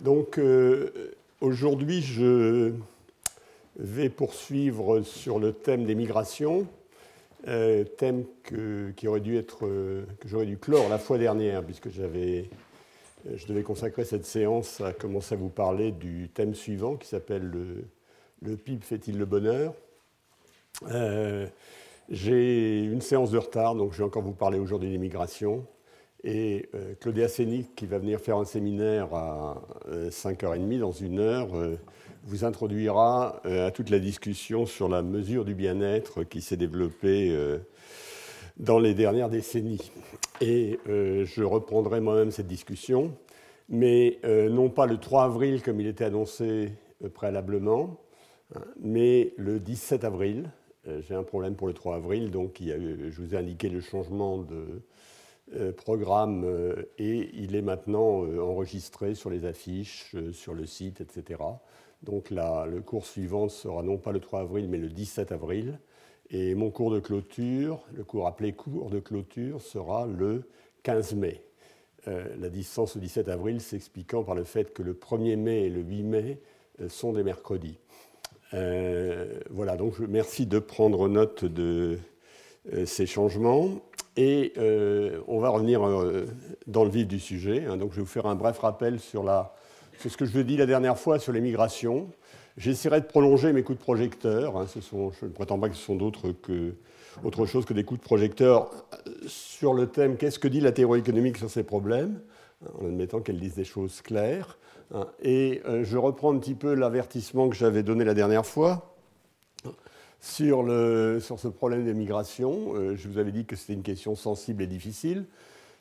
Donc, aujourd'hui, je vais poursuivre sur le thème des migrations, thème qui aurait dû être, que j'aurais dû clore la fois dernière, puisque je devais consacrer cette séance à commencer à vous parler du thème suivant, qui s'appelle le PIB fait-il le bonheur. J'ai une séance de retard, donc je vais encore vous parler aujourd'hui des migrations. Et Claudia Sénic, qui va venir faire un séminaire à 5h30, dans une heure, vous introduira à toute la discussion sur la mesure du bien-être qui s'est développée dans les dernières décennies. Et je reprendrai moi-même cette discussion, mais non pas le 3 avril comme il était annoncé préalablement, mais le 17 avril. J'ai un problème pour le 3 avril, donc je vous ai indiqué le changement de programme et il est maintenant enregistré sur les affiches, sur le site, etc. Donc le cours suivant sera non pas le 3 avril, mais le 17 avril. Et mon cours de clôture, le cours appelé cours de clôture, sera le 15 mai. La distance au 17 avril s'expliquant par le fait que le 1er mai et le 8 mai sont des mercredis. Voilà, donc merci de prendre note de ces changements. Et on va revenir dans le vif du sujet. Donc je vais vous faire un bref rappel sur ce que je vous ai dit la dernière fois sur les migrations. J'essaierai de prolonger mes coups de projecteur. Je ne prétends pas que ce sont autre chose que des coups de projecteur sur le thème « Qu'est-ce que dit la théorie économique sur ces problèmes ?» en admettant qu'elle dise des choses claires. Et je reprends un petit peu l'avertissement que j'avais donné la dernière fois. Sur ce problème des migrations, je vous avais dit que c'était une question sensible et difficile,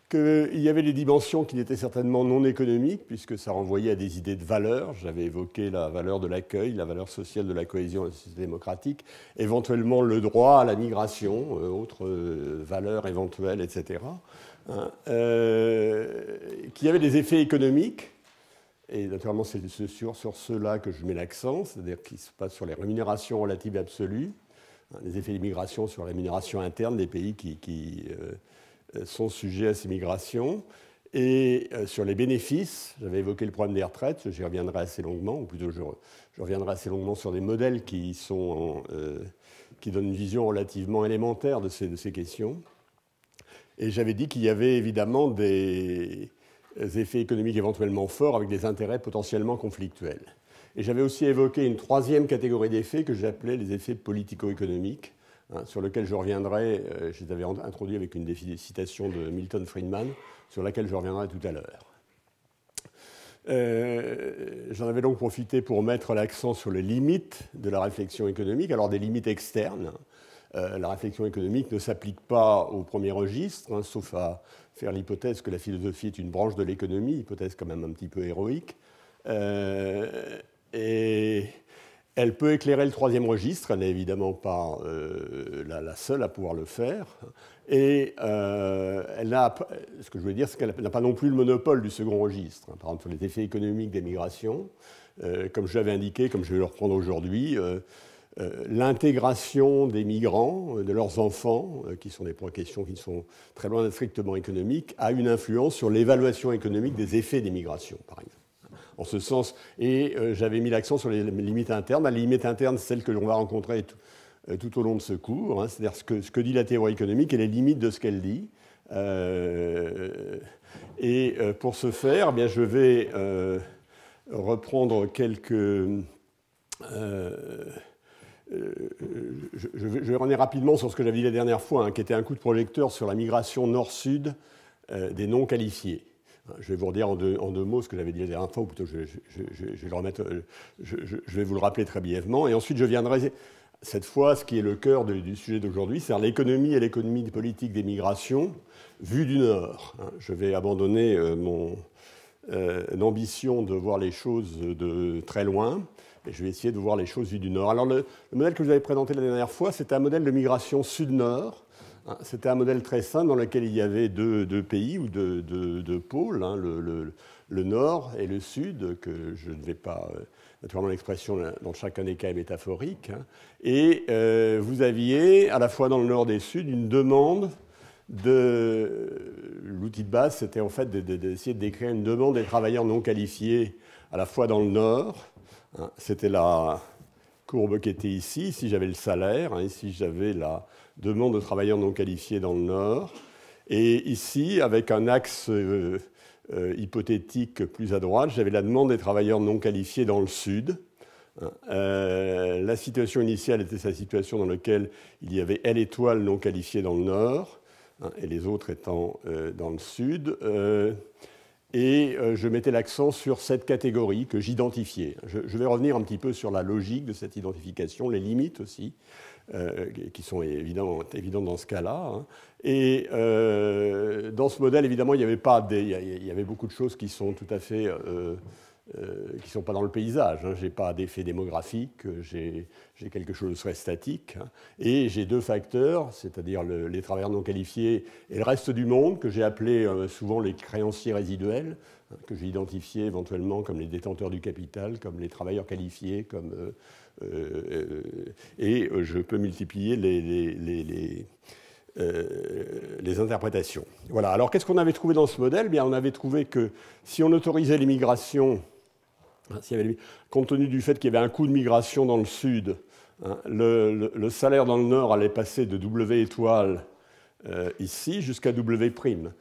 qu'il y avait des dimensions qui n'étaient certainement non économiques, puisque ça renvoyait à des idées de valeur. J'avais évoqué la valeur de l'accueil, la valeur sociale de la cohésion de la société démocratique, éventuellement le droit à la migration, autres valeurs éventuelles, etc. Qu'il y avait des effets économiques. Et naturellement, c'est sur ceux-là que je mets l'accent, c'est-à-dire qui se passe sur les rémunérations relatives et absolues, les effets d'immigration sur la rémunération interne des pays qui sont sujets à ces migrations, et sur les bénéfices. J'avais évoqué le problème des retraites, j'y reviendrai assez longuement, ou plutôt je reviendrai assez longuement sur des modèles qui donnent une vision relativement élémentaire de ces questions. Et j'avais dit qu'il y avait évidemment des effets économiques éventuellement forts avec des intérêts potentiellement conflictuels. Et j'avais aussi évoqué une troisième catégorie d'effets que j'appelais les effets politico-économiques, sur lesquels je reviendrai, je les avais introduits avec une citation de Milton Friedman, sur laquelle je reviendrai tout à l'heure. J'en avais donc profité pour mettre l'accent sur les limites de la réflexion économique, alors des limites externes. La réflexion économique ne s'applique pas au premier registre, sauf à faire l'hypothèse que la philosophie est une branche de l'économie, hypothèse quand même un petit peu héroïque. Et elle peut éclairer le troisième registre, elle n'est évidemment pas la seule à pouvoir le faire. Et ce que je veux dire, c'est qu'elle n'a pas non plus le monopole du second registre. Par exemple, sur les effets économiques des migrations, comme je l'avais indiqué, comme je vais le reprendre aujourd'hui, l'intégration des migrants, de leurs enfants, qui sont des questions qui sont très loin d'être strictement économiques, a une influence sur l'évaluation économique des effets des migrations, par exemple. En ce sens, et j'avais mis l'accent sur les limites internes. La limite interne, c'est celle que l'on va rencontrer tout au long de ce cours, c'est-à-dire ce que dit la théorie économique et les limites de ce qu'elle dit. Et pour ce faire, eh bien, je vais reprendre quelques... je vais revenir rapidement sur ce que j'avais dit la dernière fois, qui était un coup de projecteur sur la migration nord-sud des non qualifiés. Je vais vous redire en deux mots ce que j'avais dit la dernière fois, ou plutôt je vais vous le rappeler très brièvement. Et ensuite, je viendrai cette fois ce qui est le cœur du sujet d'aujourd'hui, c'est-à-dire l'économie et l'économie politique des migrations vue du Nord. Je vais abandonner mon ambition de voir les choses de très loin. Et je vais essayer de voir les choses vues du Nord. Alors, le modèle que je vous avais présenté la dernière fois, c'était un modèle de migration sud-nord. C'était un modèle très simple dans lequel il y avait deux pays ou deux pôles, le Nord et le Sud, que je ne vais pas... naturellement, l'expression dans chacun des cas est métaphorique. Et vous aviez, à la fois dans le Nord et le Sud, une demande l'outil de base, c'était en fait d'essayer de décrire une demande des travailleurs non qualifiés à la fois dans le Nord. Hein, c'était la courbe qui était ici. Ici, j'avais le salaire. Hein, ici, j'avais la demande de travailleurs non qualifiés dans le Nord. Et ici, avec un axe hypothétique plus à droite, j'avais la demande des travailleurs non qualifiés dans le Sud. La situation initiale était sa situation dans laquelle il y avait L étoiles non qualifiées dans le Nord, hein, et les autres étant dans le Sud. Je mettais l'accent sur cette catégorie que j'identifiais. Je vais revenir un petit peu sur la logique de cette identification, les limites aussi, qui sont évidentes dans ce cas-là. Hein. Et dans ce modèle, évidemment, il y avait beaucoup de choses qui sont tout à fait... qui ne sont pas dans le paysage. Hein. Je n'ai pas d'effet démographique, j'ai quelque chose de très statique. Hein. Et j'ai deux facteurs, c'est-à-dire les travailleurs non qualifiés et le reste du monde, que j'ai appelé souvent les créanciers résiduels, hein, que j'ai identifiés éventuellement comme les détenteurs du capital, comme les travailleurs qualifiés, et je peux multiplier les interprétations. Voilà. Alors, qu'est-ce qu'on avait trouvé dans ce modèle? Bien, on avait trouvé que si on autorisait l'immigration, compte tenu du fait qu'il y avait un coût de migration dans le Sud, hein, le salaire dans le Nord allait passer de W étoile ici jusqu'à W prime.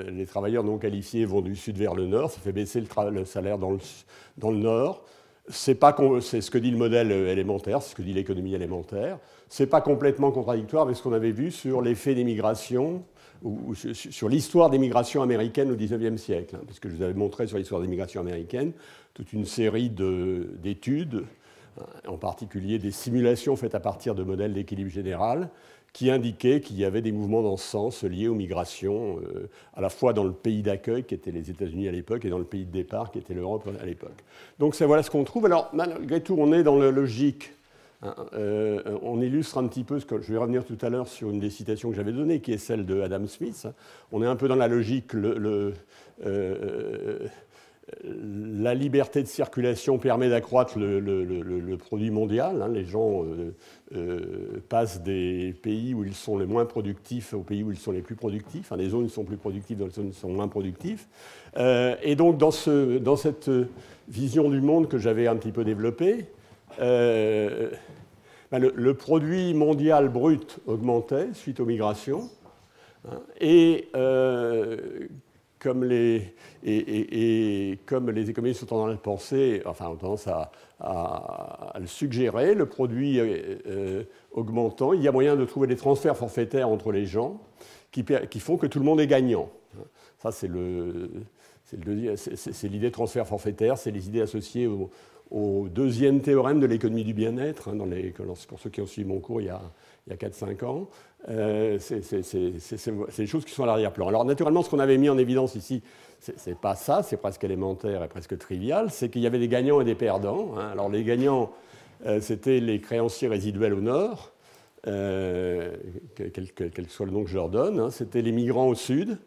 Les travailleurs non qualifiés vont du Sud vers le Nord, ça fait baisser le salaire dans le Nord. C'est ce que dit le modèle élémentaire, c'est ce que dit l'économie élémentaire. Ce n'est pas complètement contradictoire avec ce qu'on avait vu sur l'effet des migrations, ou sur l'histoire des migrations américaines au XIXe siècle, hein, puisque je vous avais montré sur l'histoire des migrations américaines toute une série d'études, en particulier des simulations faites à partir de modèles d'équilibre général, qui indiquaient qu'il y avait des mouvements dans ce sens liés aux migrations, à la fois dans le pays d'accueil, qui était les États-Unis à l'époque, et dans le pays de départ, qui était l'Europe à l'époque. Donc voilà ce qu'on trouve. Alors, malgré tout, on est dans la logique. Hein, on illustre un petit peu, je vais revenir tout à l'heure sur une des citations que j'avais données, qui est celle de Adam Smith. On est un peu dans la logique, la liberté de circulation permet d'accroître le produit mondial. Hein. Les gens passent des pays où ils sont les moins productifs aux pays où ils sont les plus productifs. Hein. Les zones sont plus productives, dans les zones sont moins productifs. Et donc, dans cette vision du monde que j'avais un petit peu développée, le produit mondial brut augmentait suite aux migrations. Hein, comme les économistes ont tendance à le penser, enfin ont tendance à le suggérer, le produit augmentant, il y a moyen de trouver des transferts forfaitaires entre les gens qui font que tout le monde est gagnant. Ça, c'est l'idée de transfert forfaitaire, c'est les idées associées au deuxième théorème de l'économie du bien-être, hein, pour ceux qui ont suivi mon cours il y a 4-5 ans. C'est des choses qui sont à l'arrière-plan. Alors naturellement, ce qu'on avait mis en évidence ici, c'est pas ça, c'est presque élémentaire et presque trivial, c'est qu'il y avait des gagnants et des perdants. Hein. Alors les gagnants, c'était les créanciers résiduels au nord, quel soit le nom que je leur donne, hein. C'était les migrants au sud,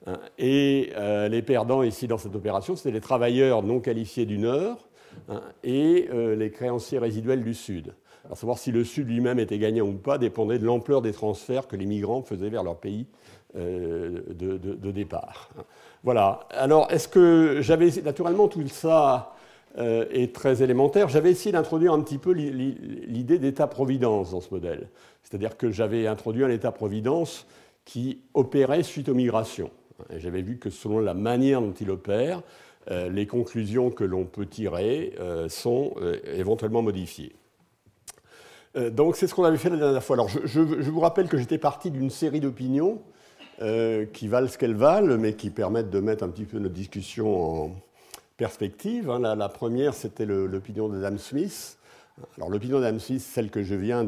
hein. Et les perdants ici dans cette opération, c'était les travailleurs non qualifiés du nord, hein, et les créanciers résiduels du sud. Alors, savoir si le Sud lui-même était gagnant ou pas dépendait de l'ampleur des transferts que les migrants faisaient vers leur pays de départ. Voilà. Alors, naturellement, tout ça est très élémentaire. J'avais essayé d'introduire un petit peu l'idée d'État-providence dans ce modèle. C'est-à-dire que j'avais introduit un État-providence qui opérait suite aux migrations. Et j'avais vu que selon la manière dont il opère, les conclusions que l'on peut tirer sont éventuellement modifiées. Donc c'est ce qu'on avait fait la dernière fois. Alors je vous rappelle que j'étais parti d'une série d'opinions qui valent ce qu'elles valent, mais qui permettent de mettre un petit peu notre discussion en perspective. Hein. La première, c'était l'opinion d'Adam Smith. Alors l'opinion d'Adam Smith, celle que je viens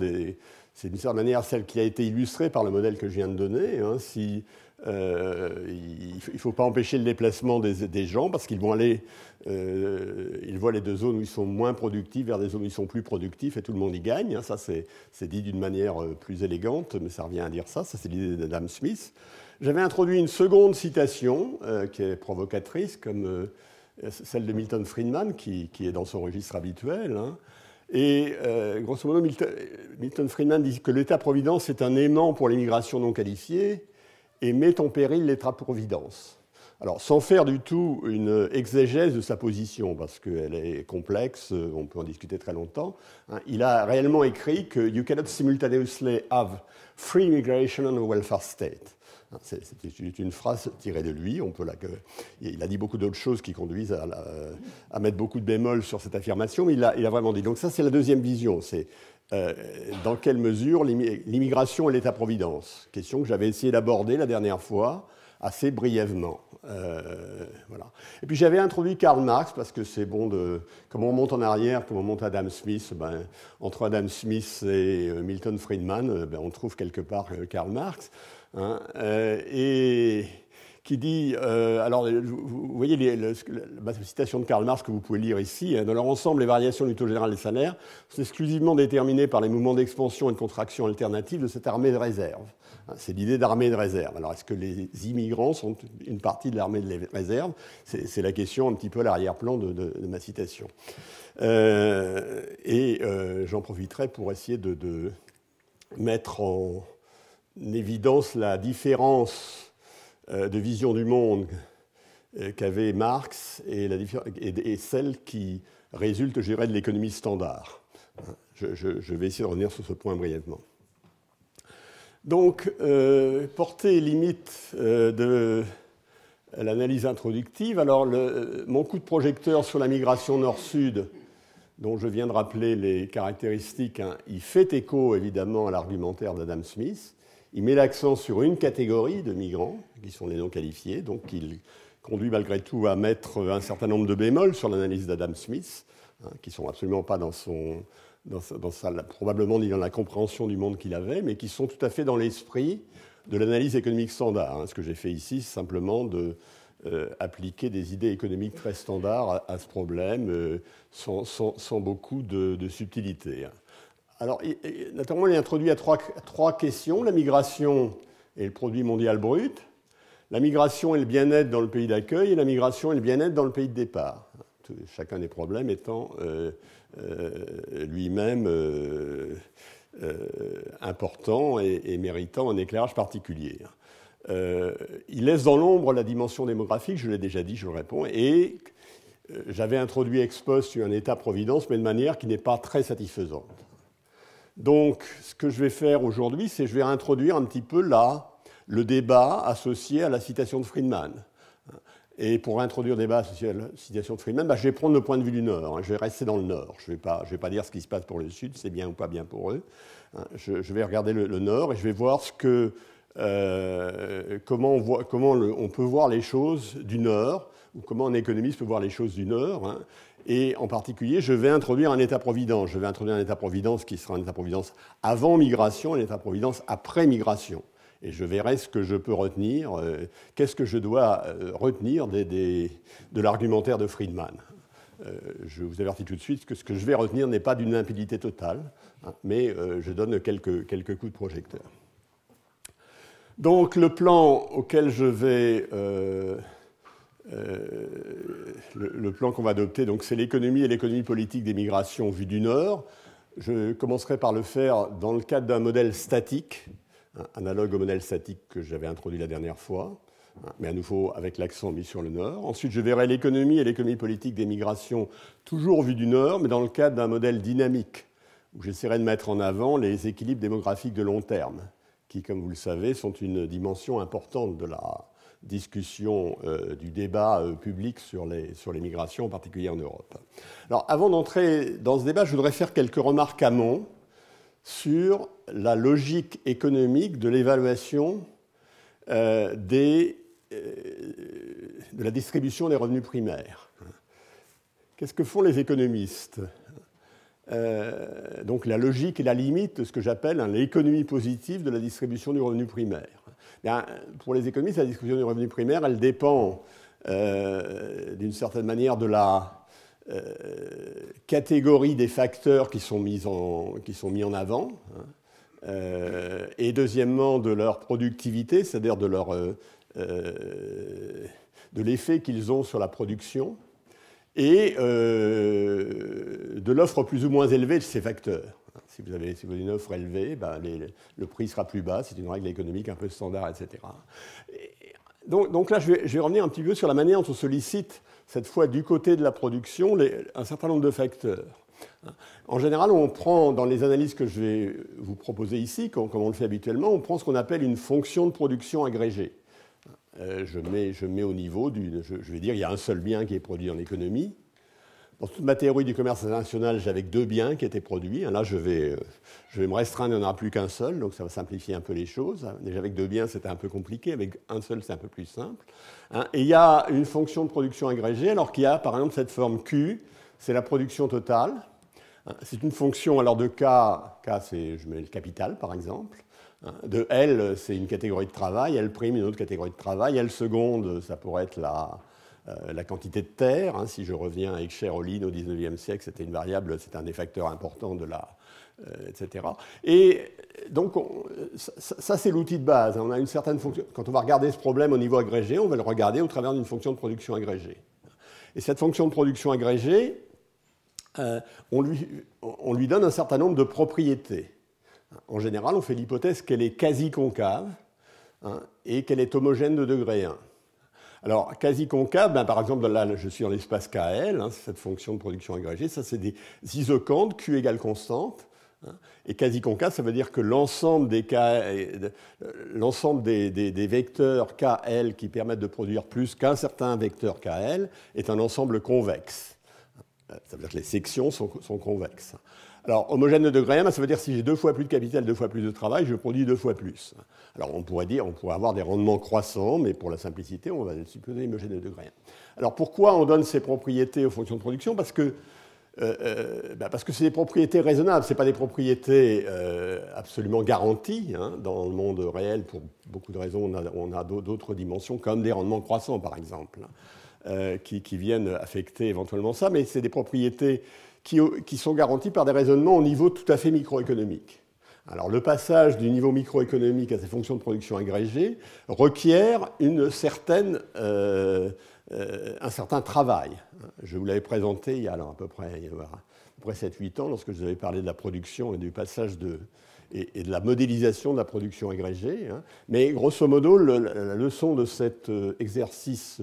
c'est d'une certaine manière celle qui a été illustrée par le modèle que je viens de donner. Hein. Il ne faut pas empêcher le déplacement des gens parce qu'ils vont aller, ils vont aller de zones où ils sont moins productifs vers des zones où ils sont plus productifs et tout le monde y gagne. Hein. Ça, c'est dit d'une manière plus élégante, mais ça revient à dire ça. Ça, c'est l'idée d'Adam Smith. J'avais introduit une seconde citation qui est provocatrice, comme celle de Milton Friedman, qui est dans son registre habituel. Hein. Et grosso modo, Milton Friedman dit que l'État-providence est un aimant pour l'immigration non qualifiée et met en péril l'État-providence. Alors, sans faire du tout une exégèse de sa position, parce qu'elle est complexe, on peut en discuter très longtemps, hein, il a réellement écrit que « You cannot simultaneously have free immigration and a welfare state ». C'est une phrase tirée de lui. Il a dit beaucoup d'autres choses qui conduisent à mettre beaucoup de bémols sur cette affirmation, mais il a vraiment dit. Donc ça, c'est la deuxième vision. C'est dans quelle mesure l'immigration est l'État-providence. Question que j'avais essayé d'aborder la dernière fois, assez brièvement. Voilà. Et puis j'avais introduit Karl Marx, parce que c'est bon comme on monte en arrière, comme on monte Adam Smith, entre Adam Smith et Milton Friedman, on trouve quelque part Karl Marx. Hein, et qui dit, alors vous voyez la citation de Karl Marx que vous pouvez lire ici, hein, dans leur ensemble, les variations du taux général des salaires sont exclusivement déterminées par les mouvements d'expansion et de contraction alternatives de cette armée de réserve. Hein, c'est l'idée d'armée de réserve. Alors est-ce que les immigrants sont une partie de l'armée de réserve? C'est la question un petit peu à l'arrière-plan de ma citation. J'en profiterai pour essayer de mettre en évidence la différence de vision du monde qu'avait Marx et celle qui résulte, je dirais, de l'économie standard. Je vais essayer de revenir sur ce point brièvement. Donc, portée et limite de l'analyse introductive. Alors, mon coup de projecteur sur la migration nord-sud, dont je viens de rappeler les caractéristiques, hein, il fait écho évidemment à l'argumentaire d'Adam Smith. Il met l'accent sur une catégorie de migrants, qui sont les non qualifiés, donc il conduit malgré tout à mettre un certain nombre de bémols sur l'analyse d'Adam Smith, hein, qui ne sont absolument pas probablement ni dans la compréhension du monde qu'il avait, mais qui sont tout à fait dans l'esprit de l'analyse économique standard. Hein. Ce que j'ai fait ici, c'est simplement appliquer des idées économiques très standards à ce problème, sans beaucoup de subtilité. Hein. Alors, naturellement, il est introduit à trois questions. La migration est le produit mondial brut, la migration est le bien-être dans le pays d'accueil, et la migration est le bien-être dans le pays de départ. Chacun des problèmes étant lui-même important et méritant un éclairage particulier. Il laisse dans l'ombre la dimension démographique, je l'ai déjà dit, je le réponds, et j'avais introduit ex post un État-providence, mais de manière qui n'est pas très satisfaisante. Donc, ce que je vais faire aujourd'hui, c'est que je vais introduire un petit peu le débat associé à la citation de Friedman. Et pour introduire le débat associé à la citation de Friedman, je vais prendre le point de vue du Nord. Je vais rester dans le Nord. Je ne vais pas dire ce qui se passe pour le Sud, c'est bien ou pas bien pour eux. Je vais regarder le Nord et je vais voir comment on peut voir les choses du Nord, ou comment un économiste peut voir les choses du Nord. Hein. Et en particulier, je vais introduire un État-providence. Je vais introduire un État-providence qui sera un État-providence avant migration et un État-providence après migration. Et je verrai ce que je peux retenir, qu'est-ce que je dois retenir de l'argumentaire de Friedman. Je vous avertis tout de suite que ce que je vais retenir n'est pas d'une limpidité totale, hein, mais je donne quelques coups de projecteur. Donc le plan auquel je vais... le plan qu'on va adopter, donc, c'est l'économie et l'économie politique des migrations vues du Nord. Je commencerai par le faire dans le cadre d'un modèle statique, analogue au modèle statique que j'avais introduit la dernière fois, mais à nouveau avec l'accent mis sur le Nord. Ensuite, je verrai l'économie et l'économie politique des migrations toujours vues du Nord, mais dans le cadre d'un modèle dynamique, où j'essaierai de mettre en avant les équilibres démographiques de long terme, qui, comme vous le savez, sont une dimension importante de la discussion du débat public sur les migrations, en particulier en Europe. Alors, avant d'entrer dans ce débat, je voudrais faire quelques remarques amont sur la logique économique de l'évaluation de la distribution des revenus primaires. Qu'est-ce que font les économistes ? Donc la logique et la limite de ce que j'appelle l'économie positive de la distribution du revenu primaire. Bien, pour les économistes, la distribution du revenu primaire, elle dépend d'une certaine manière de la catégorie des facteurs qui sont mis en avant, hein, et deuxièmement de leur productivité, c'est-à-dire de l'effet qu'ils ont sur la production, et de l'offre plus ou moins élevée de ces facteurs. Si vous avez une offre élevée, ben le prix sera plus bas, c'est une règle économique un peu standard, etc. Donc là, je vais revenir un petit peu sur la manière dont on sollicite, cette fois du côté de la production, un certain nombre de facteurs. En général, on prend, dans les analyses que je vais vous proposer ici, comme on le fait habituellement, on prend ce qu'on appelle une fonction de production agrégée. Je mets au niveau je vais dire, il y a un seul bien qui est produit dans l'économie. Dans toute ma théorie du commerce international, j'avais deux biens qui étaient produits. Là, je vais me restreindre, il n'y en aura plus qu'un seul, donc ça va simplifier un peu les choses. Déjà, avec deux biens, c'était un peu compliqué. Avec un seul, c'est un peu plus simple. Et il y a une fonction de production agrégée, alors qu'il y a, par exemple, cette forme Q, c'est la production totale. C'est une fonction, alors de K, je mets le capital, par exemple. De L, c'est une catégorie de travail. L', une autre catégorie de travail. L seconde, ça pourrait être la quantité de terre. Si je reviens avec Sherolin au XIXe siècle, c'était une variable, c'était un des facteurs importants de etc. Et donc, ça c'est l'outil de base. On a une certaine fonction. Quand on va regarder ce problème au niveau agrégé, on va le regarder au travers d'une fonction de production agrégée. Et cette fonction de production agrégée, on lui donne un certain nombre de propriétés. En général, on fait l'hypothèse qu'elle est quasi-concave et qu'elle est homogène de degré 1. Alors, quasi-concave, par exemple, là, je suis dans l'espace KL, c'est cette fonction de production agrégée, ça c'est des isocantes, Q égale constante. Et quasi-concave, ça veut dire que l'ensemble des vecteurs KL qui permettent de produire plus qu'un certain vecteur KL est un ensemble convexe. Ça veut dire que les sections sont convexes. Alors, homogène de degré 1, ça veut dire que si j'ai deux fois plus de capital, deux fois plus de travail, je produis deux fois plus. Alors, on pourrait avoir des rendements croissants, mais pour la simplicité, on va supposer homogène de degré 1. Alors, pourquoi on donne ces propriétés aux fonctions de production ? Parce que c'est des propriétés raisonnables, ce n'est pas des propriétés absolument garanties. Dans le monde réel, pour beaucoup de raisons, on a d'autres dimensions, comme des rendements croissants, par exemple, qui viennent affecter éventuellement ça, mais c'est des propriétés qui sont garanties par des raisonnements au niveau tout à fait microéconomique. Alors, le passage du niveau microéconomique à ces fonctions de production agrégées requiert un certain travail. Je vous l'avais présenté il y a à peu près 7-8 ans, lorsque je vous avais parlé de la production et du passage et de la modélisation de la production agrégée. Mais grosso modo, la leçon de cet exercice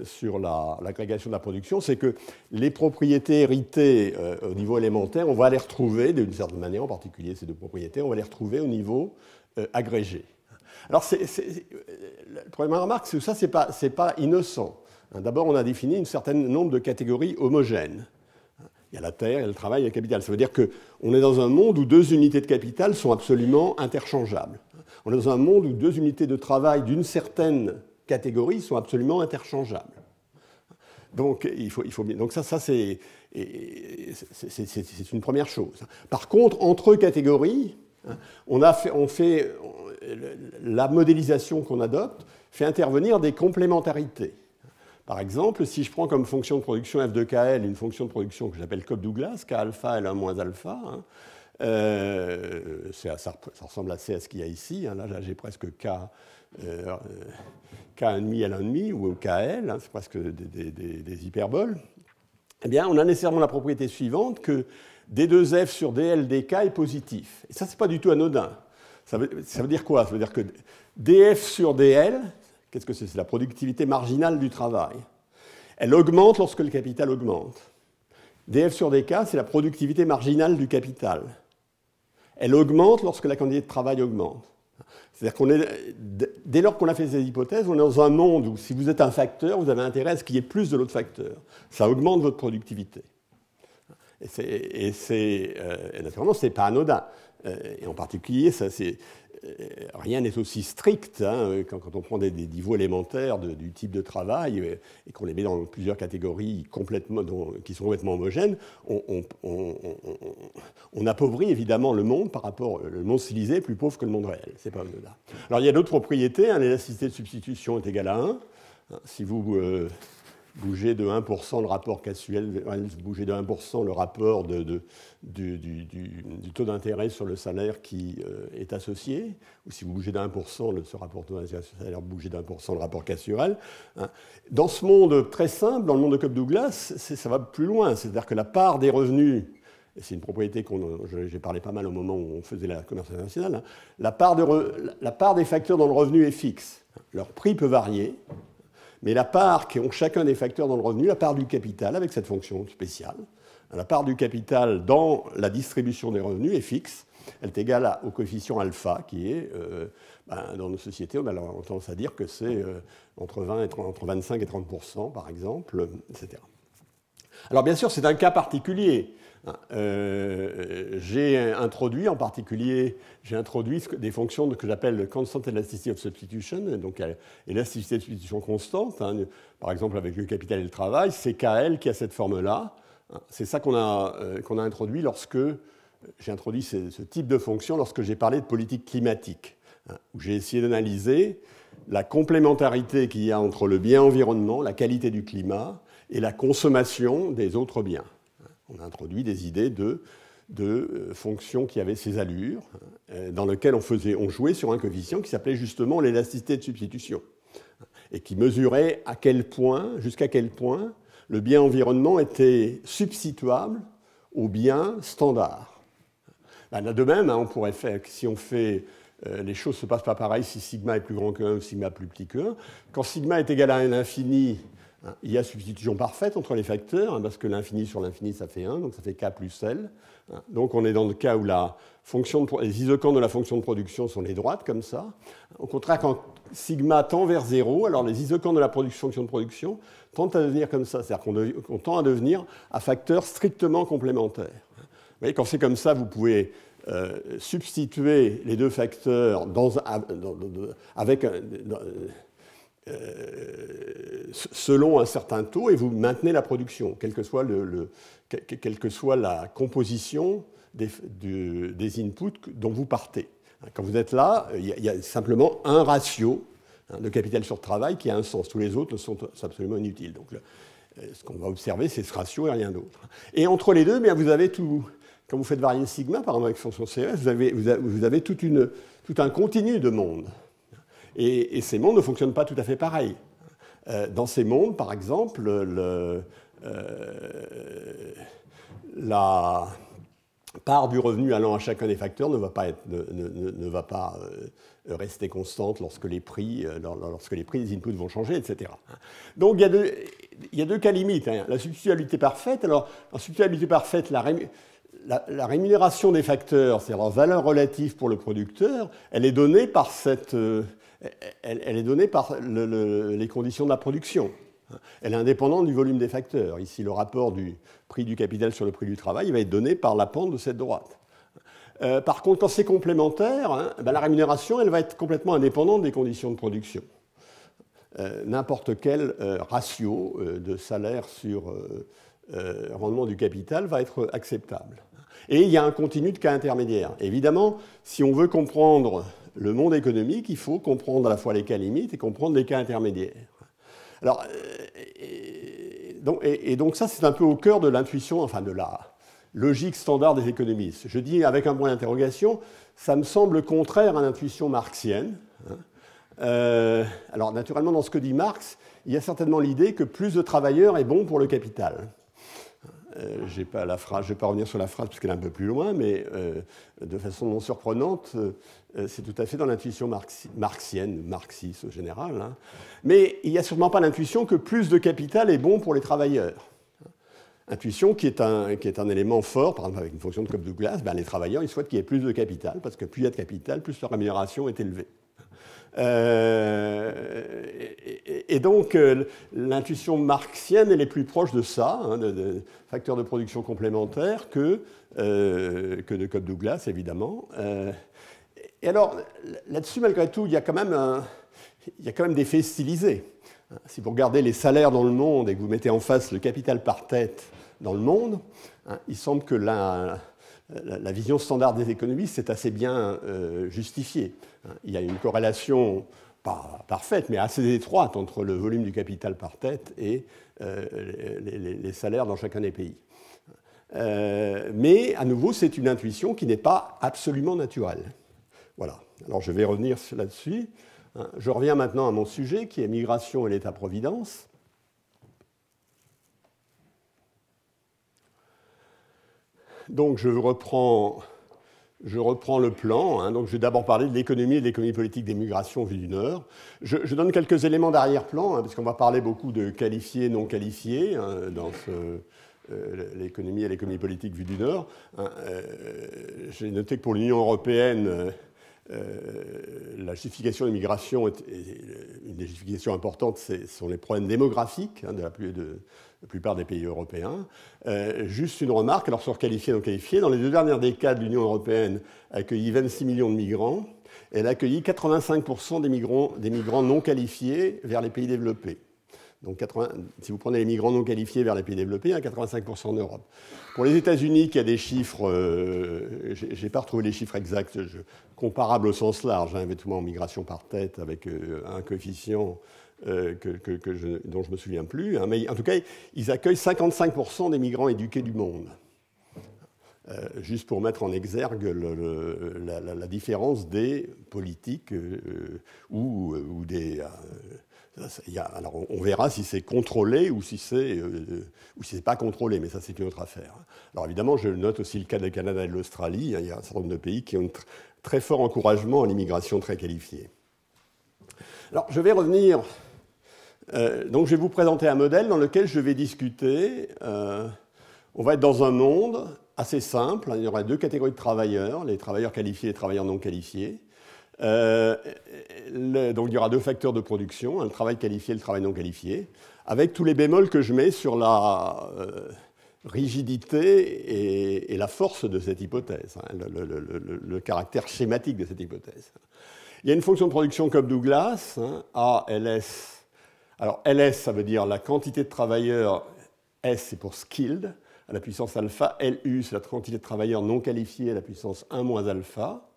sur l'agrégation de la production, c'est que les propriétés héritées au niveau élémentaire, on va les retrouver, d'une certaine manière, en particulier ces deux propriétés, on va les retrouver au niveau agrégé. Alors, la première remarque, c'est que ça, c'est pas innocent. D'abord, on a défini un certain nombre de catégories homogènes. Il y a la terre, il y a le travail, il y a le capital. Ça veut dire qu'on est dans un monde où deux unités de capital sont absolument interchangeables. On est dans un monde où deux unités de travail d'une certaine catégories sont absolument interchangeables. Donc, donc ça c'est une première chose. Par contre, entre catégories, la modélisation qu'on adopte fait intervenir des complémentarités. Par exemple, si je prends comme fonction de production f de KL une fonction de production que j'appelle Cobb-Douglas, K alpha L1 moins alpha, ça ressemble assez à ce qu'il y a ici. Là, j'ai presque K1,5 L1,5 ou KL, c'est presque des hyperboles. Eh bien, on a nécessairement la propriété suivante que D2F sur DL dK est positif. Et ça, c'est pas du tout anodin. Ça veut dire quoi ? Ça veut dire que DF sur DL, qu'est-ce que c'est ? C'est la productivité marginale du travail. Elle augmente lorsque le capital augmente. DF sur DK, c'est la productivité marginale du capital. Elle augmente lorsque la quantité de travail augmente. C'est-à-dire dès lors qu'on a fait ces hypothèses, on est dans un monde où si vous êtes un facteur, vous avez intérêt à ce qu'il y ait plus de l'autre facteur. Ça augmente votre productivité. Et naturellement, ce n'est pas anodin. Et en particulier, rien n'est aussi strict quand on prend des niveaux élémentaires du type de travail et qu'on les met dans plusieurs catégories qui sont complètement homogènes, on appauvrit évidemment le monde par rapport le monde stylisé est plus pauvre que le monde réel. C'est pas anodin. Alors il y a d'autres propriétés. L'élasticité de substitution est égale à 1. Si vous bouger de 1% le rapport casuel, bouger de 1% le rapport du taux d'intérêt sur le salaire qui est associé, ou si vous bougez de 1%, ce rapport taux d'intérêt sur le salaire, bouger de 1% le rapport casuel. Hein. Dans ce monde très simple, dans le monde de Cobb-Douglas, ça va plus loin. C'est-à-dire que la part des revenus, et c'est une propriété j'ai parlé pas mal au moment où on faisait la commerce internationale, hein, la part des facteurs dans le revenu est fixe. Leur prix peut varier, mais la part qu'ont chacun des facteurs dans le revenu, la part du capital, avec cette fonction spéciale, la part du capital dans la distribution des revenus est fixe. Elle est égale au coefficient alpha, qui est, dans nos sociétés, on a tendance à dire que c'est entre 25 et 30%, par exemple, etc. Alors bien sûr, c'est un cas particulier. J'ai introduit des fonctions que j'appelle le constant elasticity of substitution, donc élasticité de substitution constante, hein, par exemple avec le capital et le travail, c'est KL qui a cette forme-là. C'est ça qu'on a introduit lorsque j'ai introduit ce type de fonction lorsque j'ai parlé de politique climatique, hein, où j'ai essayé d'analyser la complémentarité qu'il y a entre le bien environnement, la qualité du climat et la consommation des autres biens. On a introduit des idées de fonctions qui avaient ces allures, dans lesquelles on jouait sur un coefficient qui s'appelait justement l'élasticité de substitution, et qui mesurait jusqu'à quel point le bien environnement était substituable au bien standard. De même, hein, on pourrait faire, si on fait les choses ne se passent pas pareil si sigma est plus grand que 1 ou sigma plus petit que 1. Quand sigma est égal à un infini, il y a substitution parfaite entre les facteurs, hein, parce que l'infini sur l'infini, ça fait 1, donc ça fait k plus L. Donc on est dans le cas où les isocants de la fonction de production sont les droites, comme ça. Au contraire, quand sigma tend vers 0, alors les isocants de la fonction de production tendent à devenir comme ça, c'est-à-dire qu'on tend à devenir à facteurs strictement complémentaires. Vous voyez, quand c'est comme ça, vous pouvez substituer les deux facteurs selon un certain taux et vous maintenez la production, quelle que soit la composition des inputs dont vous partez. Quand vous êtes là, il y a simplement un ratio de capital sur travail qui a un sens. Tous les autres sont absolument inutiles. Donc, ce qu'on va observer, c'est ce ratio et rien d'autre. Et entre les deux, bien, vous avez tout. Quand vous faites varier sigma, par exemple avec fonction CES, vous avez tout un continu de mondes. Et ces mondes ne fonctionnent pas tout à fait pareil. Dans ces mondes, par exemple, la part du revenu allant à chacun des facteurs ne va pas rester constante lorsque les prix des inputs vont changer, etc. Donc il y a deux cas limites. Hein. La substituabilité parfaite. Alors, en substituabilité parfaite, la rémunération des facteurs, c'est-à-dire leur valeur relative pour le producteur, elle est donnée par les conditions de la production. Elle est indépendante du volume des facteurs. Ici, le rapport du prix du capital sur le prix du travail va être donné par la pente de cette droite. Par contre, quand c'est complémentaire, hein, la rémunération elle va être complètement indépendante des conditions de production. N'importe quel ratio de salaire sur rendement du capital va être acceptable. Et il y a un continu de cas intermédiaires. Évidemment, si on veut comprendre le monde économique, il faut comprendre à la fois les cas limites et comprendre les cas intermédiaires. Alors, donc ça, c'est un peu au cœur de l'intuition, enfin de la logique standard des économistes. Je dis avec un point d'interrogation, ça me semble contraire à l'intuition marxienne. Alors, naturellement, dans ce que dit Marx, il y a certainement l'idée que plus de travailleurs est bon pour le capital. Je ne vais pas revenir sur la phrase parce qu'elle est un peu plus loin, mais de façon non surprenante, c'est tout à fait dans l'intuition marxienne, marxiste en général. Hein. Mais il n'y a sûrement pas l'intuition que plus de capital est bon pour les travailleurs. Intuition qui est un élément fort, par exemple avec une fonction de Cobb-Douglas, les travailleurs ils souhaitent qu'il y ait plus de capital, parce que plus il y a de capital, plus leur rémunération est élevée. Et donc, l'intuition marxienne, elle est plus proche de ça, hein, de facteurs de production complémentaires que de Cobb-Douglas, évidemment. Et alors, là-dessus, malgré tout, il y a quand même des faits stylisés. Si vous regardez les salaires dans le monde et que vous mettez en face le capital par tête dans le monde, hein, il semble que la vision standard des économistes est assez bien justifiée. Il y a une corrélation pas parfaite, mais assez étroite entre le volume du capital par tête et les salaires dans chacun des pays. Mais à nouveau, c'est une intuition qui n'est pas absolument naturelle. Voilà. Alors je vais revenir là-dessus. Je reviens maintenant à mon sujet qui est migration et l'État-providence. Donc je reprends le plan. Donc je vais d'abord parler de l'économie et de l'économie politique des migrations vues du Nord. Je donne quelques éléments d'arrière-plan, parce qu'on va parler beaucoup de qualifiés, non qualifiés, dans l'économie et l'économie politique vue du Nord. J'ai noté que pour l'Union européenne, la justification des migrations, une des justifications importantes, ce sont les problèmes démographiques de la plupart des pays européens. Juste une remarque, alors sur qualifié et non qualifié, dans les 2 dernières décades, l'Union européenne a accueilli 26 millions de migrants. Elle a accueilli 85% des migrants non qualifiés vers les pays développés. Donc si vous prenez les migrants non qualifiés vers les pays développés, il y a 85% en Europe. Pour les États-Unis, qui a des chiffres, je n'ai pas retrouvé les chiffres exacts, comparables au sens large, effectivement en migration par tête, avec un coefficient dont je ne me souviens plus, mais en tout cas, ils accueillent 55% des migrants éduqués du monde. Juste pour mettre en exergue la différence des politiques ou des... alors on verra si c'est contrôlé ou si c'est pas contrôlé, mais ça c'est une autre affaire. Alors évidemment, je note aussi le cas du Canada et de l'Australie. Il y a un certain nombre de pays qui ont un très fort encouragement à l'immigration très qualifiée. Alors je vais revenir... donc je vais vous présenter un modèle dans lequel je vais discuter... on va être dans un monde assez simple. Il y aura 2 catégories de travailleurs, les travailleurs qualifiés et les travailleurs non qualifiés. Donc il y aura 2 facteurs de production, le travail qualifié et le travail non qualifié, avec tous les bémols que je mets sur la rigidité et la force de cette hypothèse, le caractère schématique de cette hypothèse. Il y a une fonction de production comme Douglas, A, Ls. Alors Ls, ça veut dire la quantité de travailleurs, S c'est pour skilled, à la puissance alpha, Lu c'est la quantité de travailleurs non qualifiés à la puissance 1 moins alpha.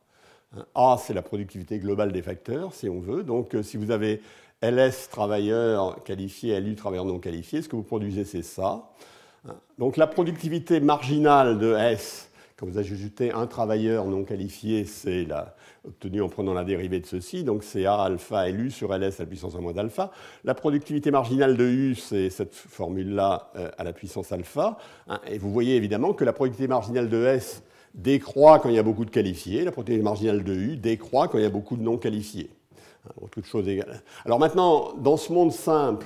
A, c'est la productivité globale des facteurs, si on veut. Donc, si vous avez Ls travailleurs qualifiés, Lu travailleurs non qualifiés, ce que vous produisez, c'est ça. Donc, la productivité marginale de S, quand vous ajoutez un travailleur non qualifié, c'est obtenue en prenant la dérivée de ceci. Donc, c'est A alpha Lu sur Ls à la puissance 1 moins d'alpha. La productivité marginale de U, c'est cette formule-là à la puissance alpha. Et vous voyez évidemment que la productivité marginale de S décroît quand il y a beaucoup de qualifiés, la productivité marginale de U décroît quand il y a beaucoup de non qualifiés. Toutes choses égales. Alors maintenant, dans ce monde simple,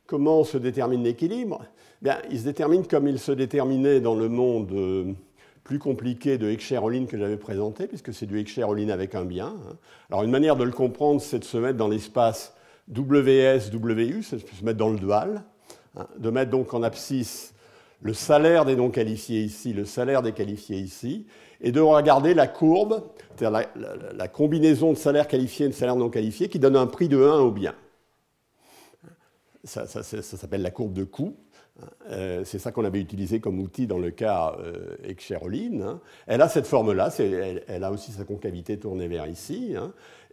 comment se détermine l'équilibre ? Bien, il se détermine comme il se déterminait dans le monde plus compliqué de Heckscher-Ohlin que j'avais présenté, puisque c'est du Heckscher-Ohlin avec un bien. Alors une manière de le comprendre, c'est de se mettre dans l'espace WS, WU, c'est de se mettre dans le dual, de mettre donc en abscisse le salaire des non-qualifiés ici, le salaire des qualifiés ici, et de regarder la courbe, c'est-à-dire la combinaison de salaire qualifié et de salaire non qualifié qui donne un prix de 1 au bien. Ça s'appelle la courbe de coût. C'est ça qu'on avait utilisé comme outil dans le cas Heckscher-Ohlin. Elle a cette forme-là, elle a aussi sa concavité tournée vers ici.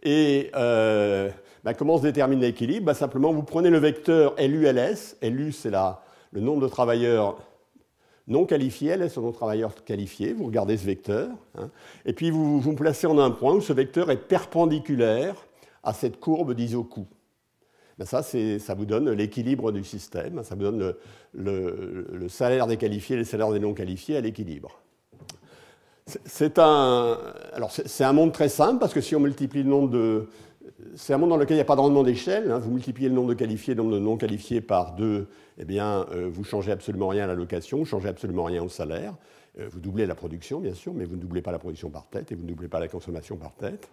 Et comment se détermine l'équilibre ? Simplement, vous prenez le vecteur LU-LS. LU, c'est le nombre de travailleurs non qualifiés, LS, c'est le nombre de travailleurs qualifiés. Vous regardez ce vecteur. Et puis, vous vous placez en un point où ce vecteur est perpendiculaire à cette courbe d'iso-coût. Ça vous donne l'équilibre du système. Ça vous donne le salaire des qualifiés et le salaire des non qualifiés à l'équilibre. C'est un monde très simple parce que si on multiplie le nombre de... C'est un monde dans lequel il n'y a pas de rendement d'échelle. Vous multipliez le nombre de qualifiés et le nombre de non qualifiés par 2, eh bien, vous ne changez absolument rien à la location, vous ne changez absolument rien au salaire. Vous doublez la production, bien sûr, mais vous ne doublez pas la production par tête et vous ne doublez pas la consommation par tête.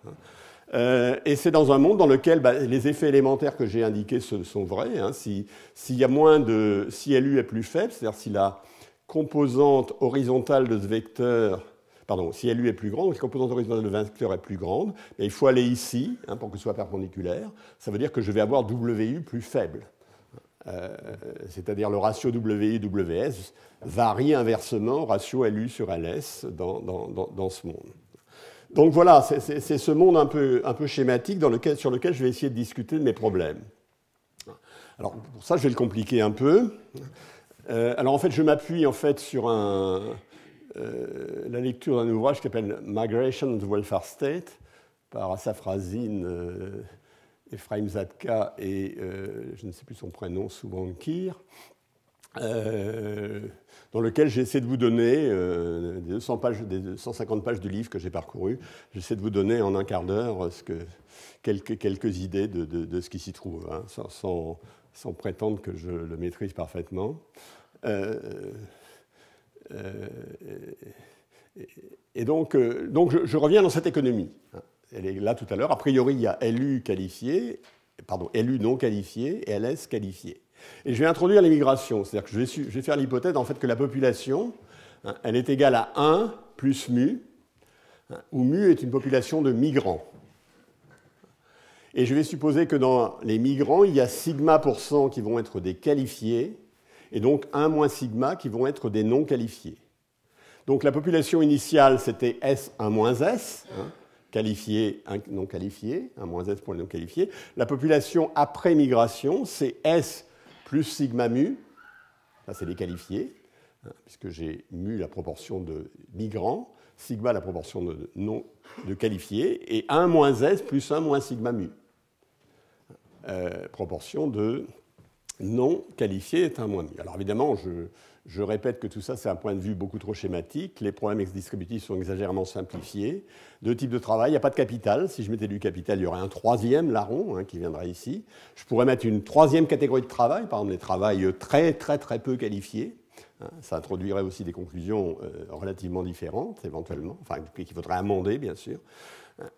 Et c'est dans un monde dans lequel les effets élémentaires que j'ai indiqués sont vrais. S'il y a si LU est plus faible, c'est-à-dire si la composante horizontale de ce vecteur... Pardon, si LU est plus grande, si la composante horizontale de vecteur est plus grande, il faut aller ici pour que ce soit perpendiculaire. Ça veut dire que je vais avoir WU plus faible. C'est-à-dire le ratio WU-WS varie inversement au ratio LU sur LS dans ce monde. Donc voilà, c'est ce monde un peu schématique sur lequel je vais essayer de discuter de mes problèmes. Alors pour ça, je vais le compliquer un peu. Alors en fait, je m'appuie en fait sur la lecture d'un ouvrage qui s'appelle Migration of the Welfare State par Asaf Razin, Ephraim Zadka et je ne sais plus son prénom, Subhan Kir, dans lequel j'essaie de vous donner des 150 pages du livre que j'ai parcouru. J'essaie de vous donner en un quart d'heure quelques idées de ce qui s'y trouve, hein, sans prétendre que je le maîtrise parfaitement. Et donc je reviens dans cette économie. Elle est là tout à l'heure. A priori, il y a LU non qualifié et LS qualifié. Et je vais introduire l'immigration. C'est-à-dire que je vais faire l'hypothèse en fait, que la population, hein, elle est égale à 1 plus mu, hein, où mu est une population de migrants. Et je vais supposer que dans les migrants, il y a sigma % qui vont être des qualifiés, et donc 1 moins sigma qui vont être des non qualifiés. Donc la population initiale, c'était S1 moins S, hein, qualifié, non qualifié, 1 moins S pour les non qualifiés. La population après migration, c'est S plus sigma mu, ça c'est les qualifiés, hein, puisque j'ai mu la proportion de migrants, sigma la proportion de qualifiés, et 1 moins S plus 1 moins sigma mu. Proportion de non qualifiés est 1 moins mu. Alors évidemment, je répète que tout ça, c'est un point de vue beaucoup trop schématique. Les problèmes distributifs sont exagérément simplifiés. Deux types de travail. Il n'y a pas de capital. Si je mettais du capital, il y aurait un troisième larron, hein, qui viendrait ici. Je pourrais mettre une troisième catégorie de travail, par exemple des travails très peu qualifiés. Hein, ça introduirait aussi des conclusions relativement différentes, éventuellement, enfin, qu'il faudrait amender, bien sûr.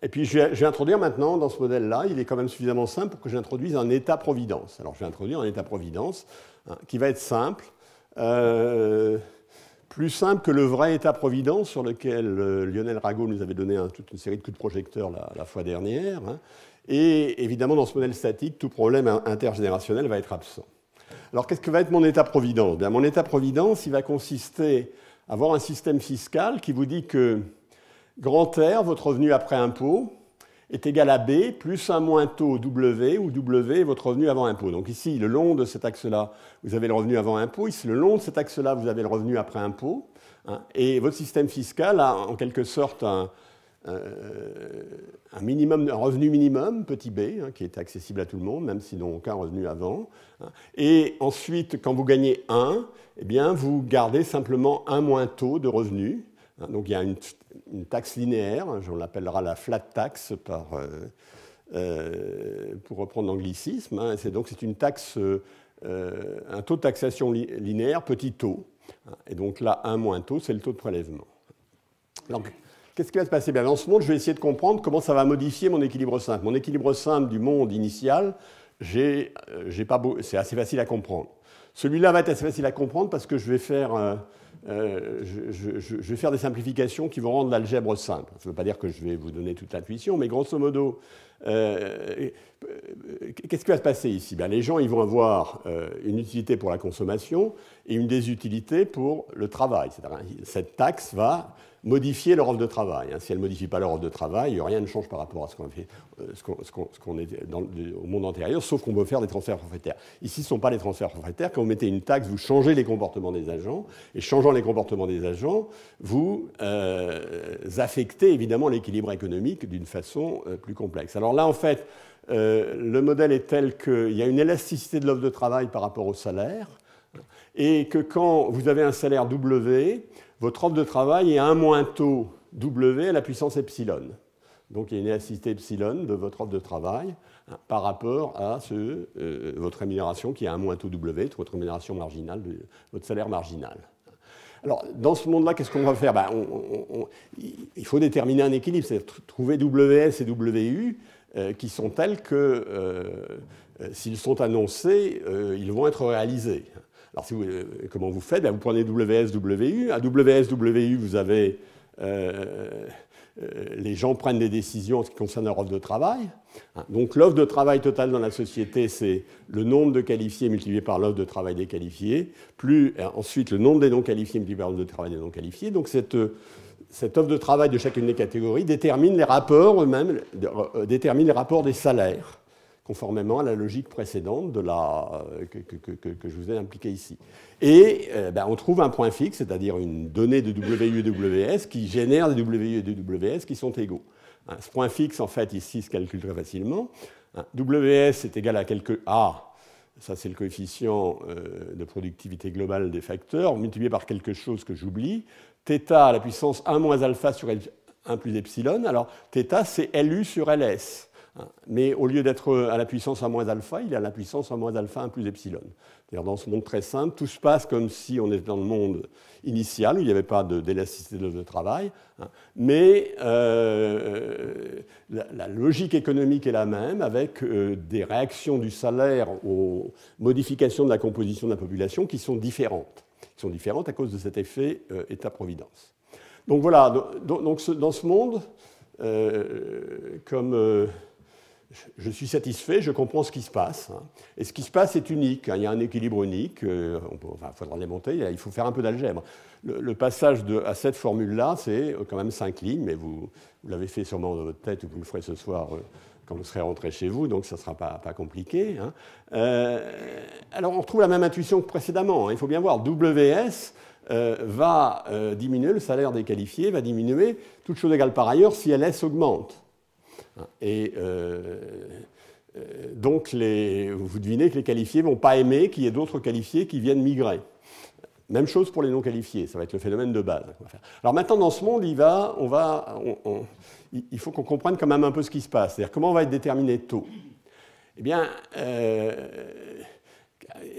Et puis, je vais introduire maintenant, dans ce modèle-là, il est quand même suffisamment simple pour que j'introduise un état-providence. Alors, je vais introduire un état-providence, hein, qui va être simple. Plus simple que le vrai État-providence sur lequel Lionel Rago nous avait donné toute une série de coups de projecteur la fois dernière. Hein. Et évidemment, dans ce modèle statique, tout problème intergénérationnel va être absent. Alors, qu'est-ce que va être mon État-providence ? Bien, mon État-providence, il va consister à avoir un système fiscal qui vous dit que grand R, votre revenu après impôt, est égal à B plus un moins taux W, où W est votre revenu avant impôt. Donc ici, le long de cet axe-là, vous avez le revenu avant impôt. Ici, le long de cet axe-là, vous avez le revenu après impôt. Hein, et votre système fiscal a en quelque sorte un revenu minimum, petit b, hein, qui est accessible à tout le monde, même s'ils n'ont aucun revenu avant. Hein. Et ensuite, quand vous gagnez 1, eh bien, vous gardez simplement un moins taux de revenu. Donc il y a une taxe linéaire, on l'appellera la flat tax pour reprendre l'anglicisme. Hein, donc c'est une taxe, un taux de taxation linéaire, petit taux. Et donc là, 1 moins taux, c'est le taux de prélèvement. Donc, qu'est-ce qui va se passer ? Bien, dans ce monde, je vais essayer de comprendre comment ça va modifier mon équilibre simple. Mon équilibre simple du monde initial, c'est assez facile à comprendre. Celui-là va être assez facile à comprendre parce que je vais faire des simplifications qui vont rendre l'algèbre simple. Ça ne veut pas dire que je vais vous donner toute l'intuition, mais grosso modo, qu'est-ce qui va se passer ici ? Bien, les gens ils vont avoir une utilité pour la consommation et une désutilité pour le travail. Cette taxe va modifier leur offre de travail. Si elle ne modifie pas leur offre de travail, rien ne change par rapport à ce qu'on fait, au monde antérieur, sauf qu'on peut faire des transferts forfaitaires. Ici, ce ne sont pas les transferts forfaitaires. Quand vous mettez une taxe, vous changez les comportements des agents, et changeant les comportements des agents, vous affectez évidemment l'équilibre économique d'une façon plus complexe. Alors là, en fait, le modèle est tel qu'il y a une élasticité de l'offre de travail par rapport au salaire, et que quand vous avez un salaire W, votre offre de travail est un moins taux W à la puissance epsilon. Donc il y a une élasticité epsilon de votre offre de travail par rapport à votre rémunération qui est un moins taux W, votre rémunération marginale, votre salaire marginal. Alors dans ce monde-là, qu'est-ce qu'on va faire ? Il faut déterminer un équilibre, c'est trouver WS et WU qui sont tels que s'ils sont annoncés, ils vont être réalisés. Alors, comment vous faites ? Vous prenez WS, WU. À WS, WU, vous avez... les gens prennent des décisions en ce qui concerne leur offre de travail. Donc, l'offre de travail totale dans la société, c'est le nombre de qualifiés multiplié par l'offre de travail des qualifiés, plus ensuite le nombre des non qualifiés multiplié par l'offre de travail des non qualifiés. Donc, cette offre de travail de chacune des catégories détermine les rapports eux-mêmes, détermine les rapports des salaires, conformément à la logique précédente que je vous ai impliquée ici. Et on trouve un point fixe, c'est-à-dire une donnée de WU et WS qui génère des WU et des WS qui sont égaux. Ce point fixe, en fait, ici, se calcule très facilement. WS est égal à quelque A, ça c'est le coefficient de productivité globale des facteurs, multiplié par quelque chose que j'oublie, θ à la puissance 1 moins alpha sur 1 plus epsilon. Alors, θ, c'est LU sur LS. Mais au lieu d'être à la puissance 1 moins alpha, il est à la puissance 1 moins alpha 1 plus epsilon. C'est-à-dire dans ce monde très simple, tout se passe comme si on était dans le monde initial, où il n'y avait pas d'élasticité de travail, mais la logique économique est la même, avec des réactions du salaire aux modifications de la composition de la population qui sont différentes. Qui sont différentes à cause de cet effet État-providence. Donc voilà, dans ce monde, comme je suis satisfait, je comprends ce qui se passe. Et ce qui se passe est unique. Il y a un équilibre unique. Il faudra les monter. Il faut faire un peu d'algèbre. Le passage à cette formule-là, c'est quand même 5 lignes, mais vous l'avez fait sûrement dans votre tête, ou vous le ferez ce soir quand vous serez rentré chez vous, donc ça ne sera pas compliqué. Alors on retrouve la même intuition que précédemment. Il faut bien voir, WS va diminuer, le salaire des qualifiés va diminuer, toute chose égale par ailleurs, si LS augmente. Et donc, vous devinez que les qualifiés ne vont pas aimer qu'il y ait d'autres qualifiés qui viennent migrer. Même chose pour les non qualifiés, ça va être le phénomène de base. Alors maintenant, dans ce monde, il faut qu'on comprenne quand même un peu ce qui se passe. C'est-à-dire comment va être déterminé le taux. Eh bien,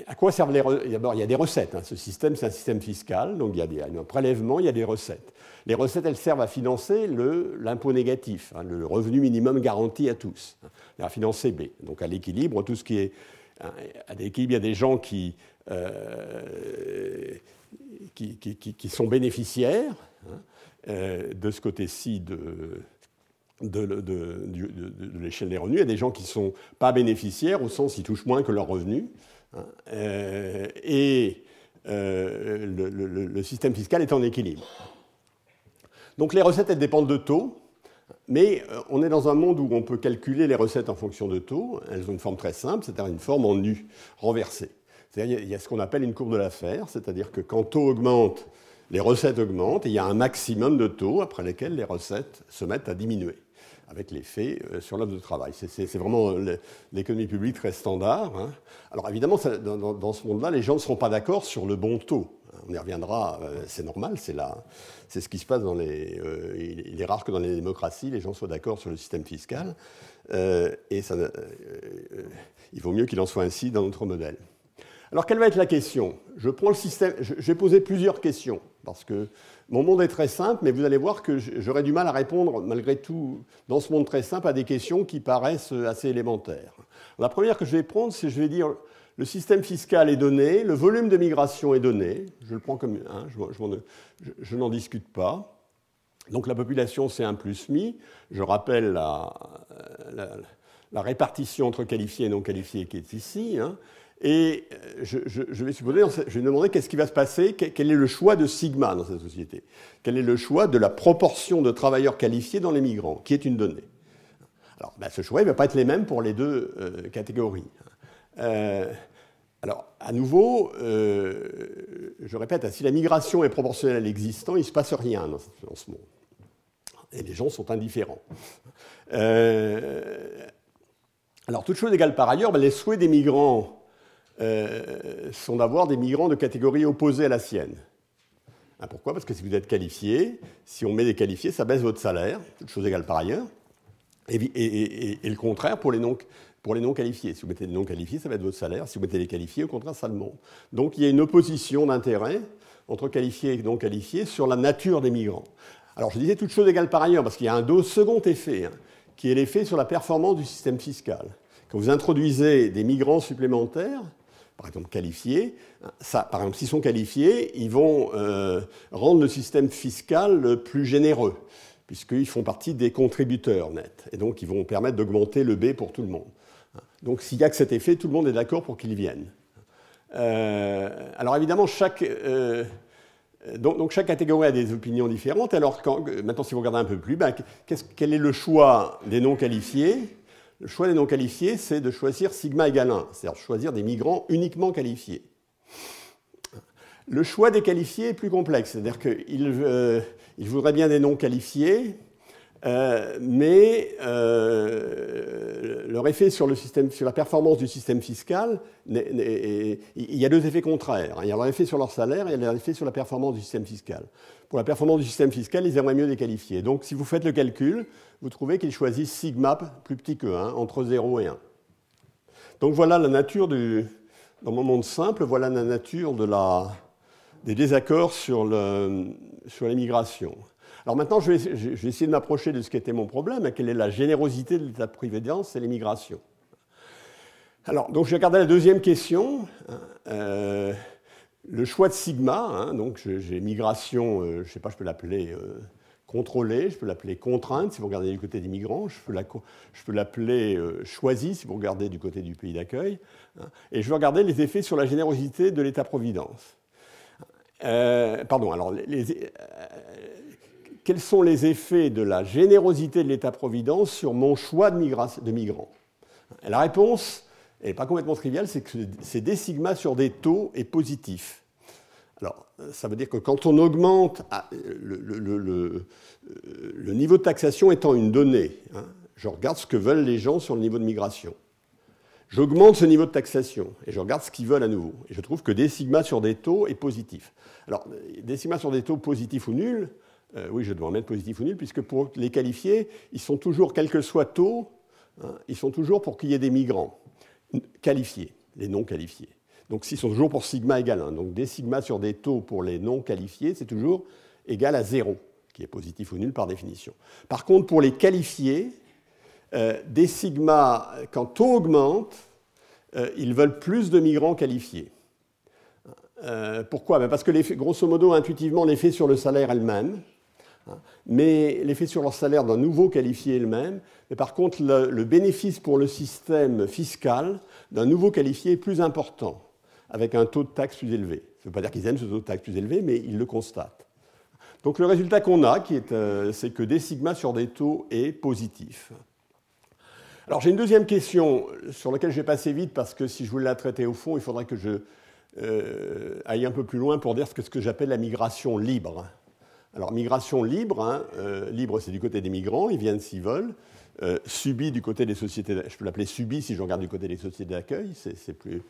à quoi servent les recettes? D'abord, il y a des recettes. Ce système, c'est un système fiscal, donc il y a un prélèvement, il y a des recettes. Les recettes, elles servent à financer l'impôt négatif, le revenu minimum garanti à tous, à financer B. Donc à l'équilibre, tout ce qui est à l'équilibre, il y a des gens qui sont bénéficiaires de ce côté-ci de l'échelle des revenus. Il y a des gens qui ne sont pas bénéficiaires, au sens ils touchent moins que leurs revenus. Et le système fiscal est en équilibre. Donc les recettes, elles dépendent de taux, mais on est dans un monde où on peut calculer les recettes en fonction de taux. Elles ont une forme très simple, c'est-à-dire une forme en U, renversée. C'est-à-dire il y a ce qu'on appelle une courbe de l'affaire, c'est-à-dire que quand taux augmente, les recettes augmentent, et il y a un maximum de taux après lesquels les recettes se mettent à diminuer, avec l'effet sur l'offre de travail. C'est vraiment l'économie publique très standard. Alors évidemment, dans ce monde-là, les gens ne seront pas d'accord sur le bon taux. On y reviendra, c'est normal, c'est ce qui se passe dans les... il est rare que dans les démocraties, les gens soient d'accord sur le système fiscal, et il vaut mieux qu'il en soit ainsi dans notre modèle. Alors, quelle va être la question? Je prends le système... Je vais poser plusieurs questions, parce que mon monde est très simple, mais vous allez voir que j'aurai du mal à répondre, malgré tout, dans ce monde très simple, à des questions qui paraissent assez élémentaires. La première que je vais prendre, c'est, je vais dire... Le système fiscal est donné, le volume de migration est donné, je le prends comme je n'en discute pas. Donc la population, c'est 1 plus mi. Je rappelle la répartition entre qualifiés et non qualifiés qui est ici. Et je vais supposer, je vais me demander qu'est-ce qui va se passer, quel est le choix de sigma dans cette société, quel est le choix de la proportion de travailleurs qualifiés dans les migrants, qui est une donnée. Alors ce choix ne va pas être les mêmes pour les deux catégories. Alors, à nouveau, je répète, si la migration est proportionnelle à l'existant, il ne se passe rien dans ce monde. Et les gens sont indifférents. Alors, toute chose égale par ailleurs, les souhaits des migrants sont d'avoir des migrants de catégorie opposée à la sienne. Pourquoi? Parce que si vous êtes qualifié, si on met des qualifiés, ça baisse votre salaire, toute chose égale par ailleurs. Et le contraire pour les non qualifiés. Si vous mettez des non qualifiés, ça va être votre salaire. Si vous mettez les qualifiés, au contraire, ça le monte. Donc il y a une opposition d'intérêt entre qualifiés et non qualifiés sur la nature des migrants. Alors je disais toute chose égale par ailleurs, parce qu'il y a un second effet, qui est l'effet sur la performance du système fiscal. Quand vous introduisez des migrants supplémentaires, par exemple qualifiés, par exemple s'ils sont qualifiés, ils vont rendre le système fiscal plus généreux, puisqu'ils font partie des contributeurs nets. Et donc, ils vont permettre d'augmenter le B pour tout le monde. Donc, s'il n'y a que cet effet, tout le monde est d'accord pour qu'ils viennent. Alors, évidemment, Donc chaque catégorie a des opinions différentes. Alors maintenant, si vous regardez un peu plus bas, quel est le choix des non qualifiés? Le choix des non qualifiés, c'est de choisir sigma égale 1, c'est-à-dire choisir des migrants uniquement qualifiés. Le choix des qualifiés est plus complexe, c'est-à-dire qu'ils voudraient bien des non qualifiés, mais leur effet sur la performance du système fiscal, il y a deux effets contraires. Il y a leur effet sur leur salaire et il y a leur effet sur la performance du système fiscal. Pour la performance du système fiscal, ils aimeraient mieux des qualifiés. Donc si vous faites le calcul, vous trouvez qu'ils choisissent sigma plus petit que 1, entre 0 et 1. Donc voilà la nature dans mon monde simple, voilà la nature des désaccords sur l'immigration. Alors maintenant, je vais essayer de m'approcher de ce qui était mon problème, quelle est la générosité de l'État-providence et l'immigration. Alors, donc je vais regarder la deuxième question, le choix de sigma, donc j'ai migration, je ne sais pas, je peux l'appeler contrôlée, je peux l'appeler contrainte si vous regardez du côté des migrants, je peux l'appeler choisie si vous regardez du côté du pays d'accueil, et je vais regarder les effets sur la générosité de l'État-providence. Quels sont les effets de la générosité de l'État-providence sur mon choix de migrants? Et la réponse n'est pas complètement triviale, c'est que c'est d sigma sur des taux est positif. Alors, ça veut dire que quand on augmente le niveau de taxation étant une donnée, je regarde ce que veulent les gens sur le niveau de migration. J'augmente ce niveau de taxation et je regarde ce qu'ils veulent à nouveau. Et je trouve que d sigma sur des taux est positif. Alors, d sigma sur des taux positifs ou nuls, oui, je dois en mettre positif ou nul, puisque pour les qualifiés, ils sont toujours, quel que soit taux, ils sont toujours pour qu'il y ait des migrants qualifiés, les non qualifiés. Donc, ils sont toujours pour sigma égale 1. Donc, d sigma sur des taux pour les non qualifiés, c'est toujours égal à 0, qui est positif ou nul par définition. Par contre, pour les qualifiés, d sigma, quand taux augmente, ils veulent plus de migrants qualifiés. Pourquoi? Parce que, grosso modo, intuitivement, l'effet sur le salaire est le même, mais l'effet sur leur salaire d'un nouveau qualifié est le même. Mais par contre, le bénéfice pour le système fiscal d'un nouveau qualifié est plus important, avec un taux de taxe plus élevé. Ça ne veut pas dire qu'ils aiment ce taux de taxe plus élevé, mais ils le constatent. Donc le résultat qu'on a, c'est que d sigma sur des taux est positif. Alors j'ai une deuxième question sur laquelle je vais passer vite, parce que si je voulais la traiter au fond, il faudrait que je aille un peu plus loin pour dire ce que j'appelle la migration libre. Alors, migration libre, libre c'est du côté des migrants, ils viennent s'ils veulent, subie du côté des sociétés, je peux l'appeler subie si je regarde du côté des sociétés d'accueil, c'est plus,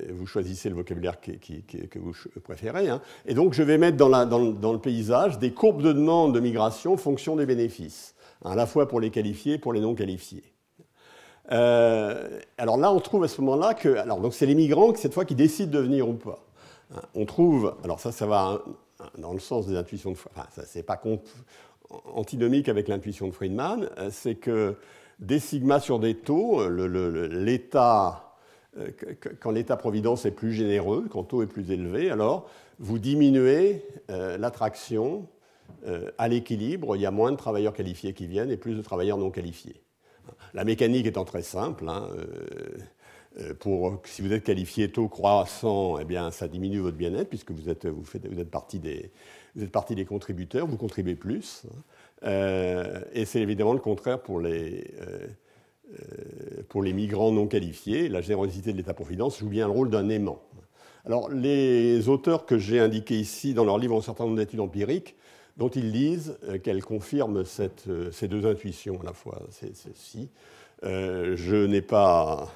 vous choisissez le vocabulaire que vous préférez, et donc je vais mettre dans le paysage des courbes de demande de migration en fonction des bénéfices, à la fois pour les qualifiés et pour les non qualifiés. Alors là, on trouve à ce moment-là que, donc c'est les migrants cette fois qui décident de venir ou pas. On trouve, alors ça va dans le sens des intuitions de Friedman, enfin, c'est pas antinomique avec l'intuition de Friedman, c'est que des sigma sur des taux, l'État, quand l'État-providence est plus généreux, quand le taux est plus élevé, alors vous diminuez l'attraction à l'équilibre, il y a moins de travailleurs qualifiés qui viennent et plus de travailleurs non qualifiés. La mécanique étant très simple, si vous êtes qualifié taux croissant, eh bien, ça diminue votre bien-être puisque vous êtes partie des contributeurs, vous contribuez plus. Et c'est évidemment le contraire pour les migrants non qualifiés. La générosité de l'État-providence joue bien le rôle d'un aimant. Alors, les auteurs que j'ai indiqués ici dans leur livre ont un certain nombre d'études empiriques dont ils disent qu'elles confirment ces deux intuitions à la fois. Je n'ai pas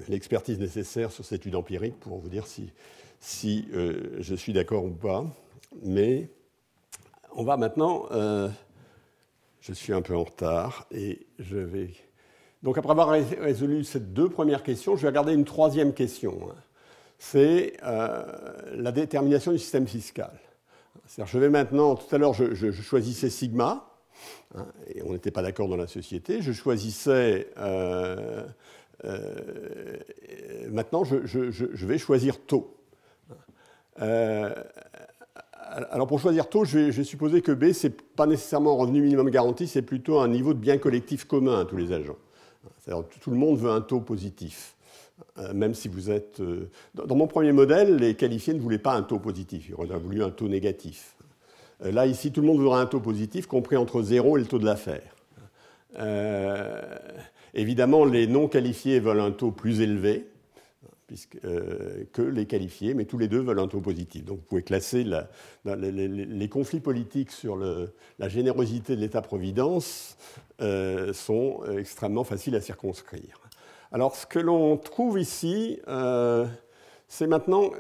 l'expertise nécessaire sur cette étude empirique pour vous dire si je suis d'accord ou pas. Mais on va maintenant... je suis un peu en retard et je vais... Donc après avoir résolu ces deux premières questions, je vais regarder une troisième question. C'est la détermination du système fiscal. C'est-à-dire, je vais maintenant... Tout à l'heure, je choisissais sigma, et on n'était pas d'accord dans la société. Je choisissais... maintenant, je vais choisir taux. Alors, pour choisir taux, je vais supposer que B, ce n'est pas nécessairement un revenu minimum garanti, c'est plutôt un niveau de bien collectif commun à tous les agents. C'est-à-dire, tout le monde veut un taux positif. Même si vous êtes... Dans mon premier modèle, les qualifiés ne voulaient pas un taux positif, ils auraient voulu un taux négatif. Là, ici, tout le monde voudra un taux positif, compris entre 0 et le taux de l'affaire. Évidemment, les non qualifiés veulent un taux plus élevé que les qualifiés, mais tous les deux veulent un taux positif. Donc vous pouvez classer les conflits politiques sur la générosité de l'État-providence sont extrêmement faciles à circonscrire. Alors ce que l'on trouve ici, c'est maintenant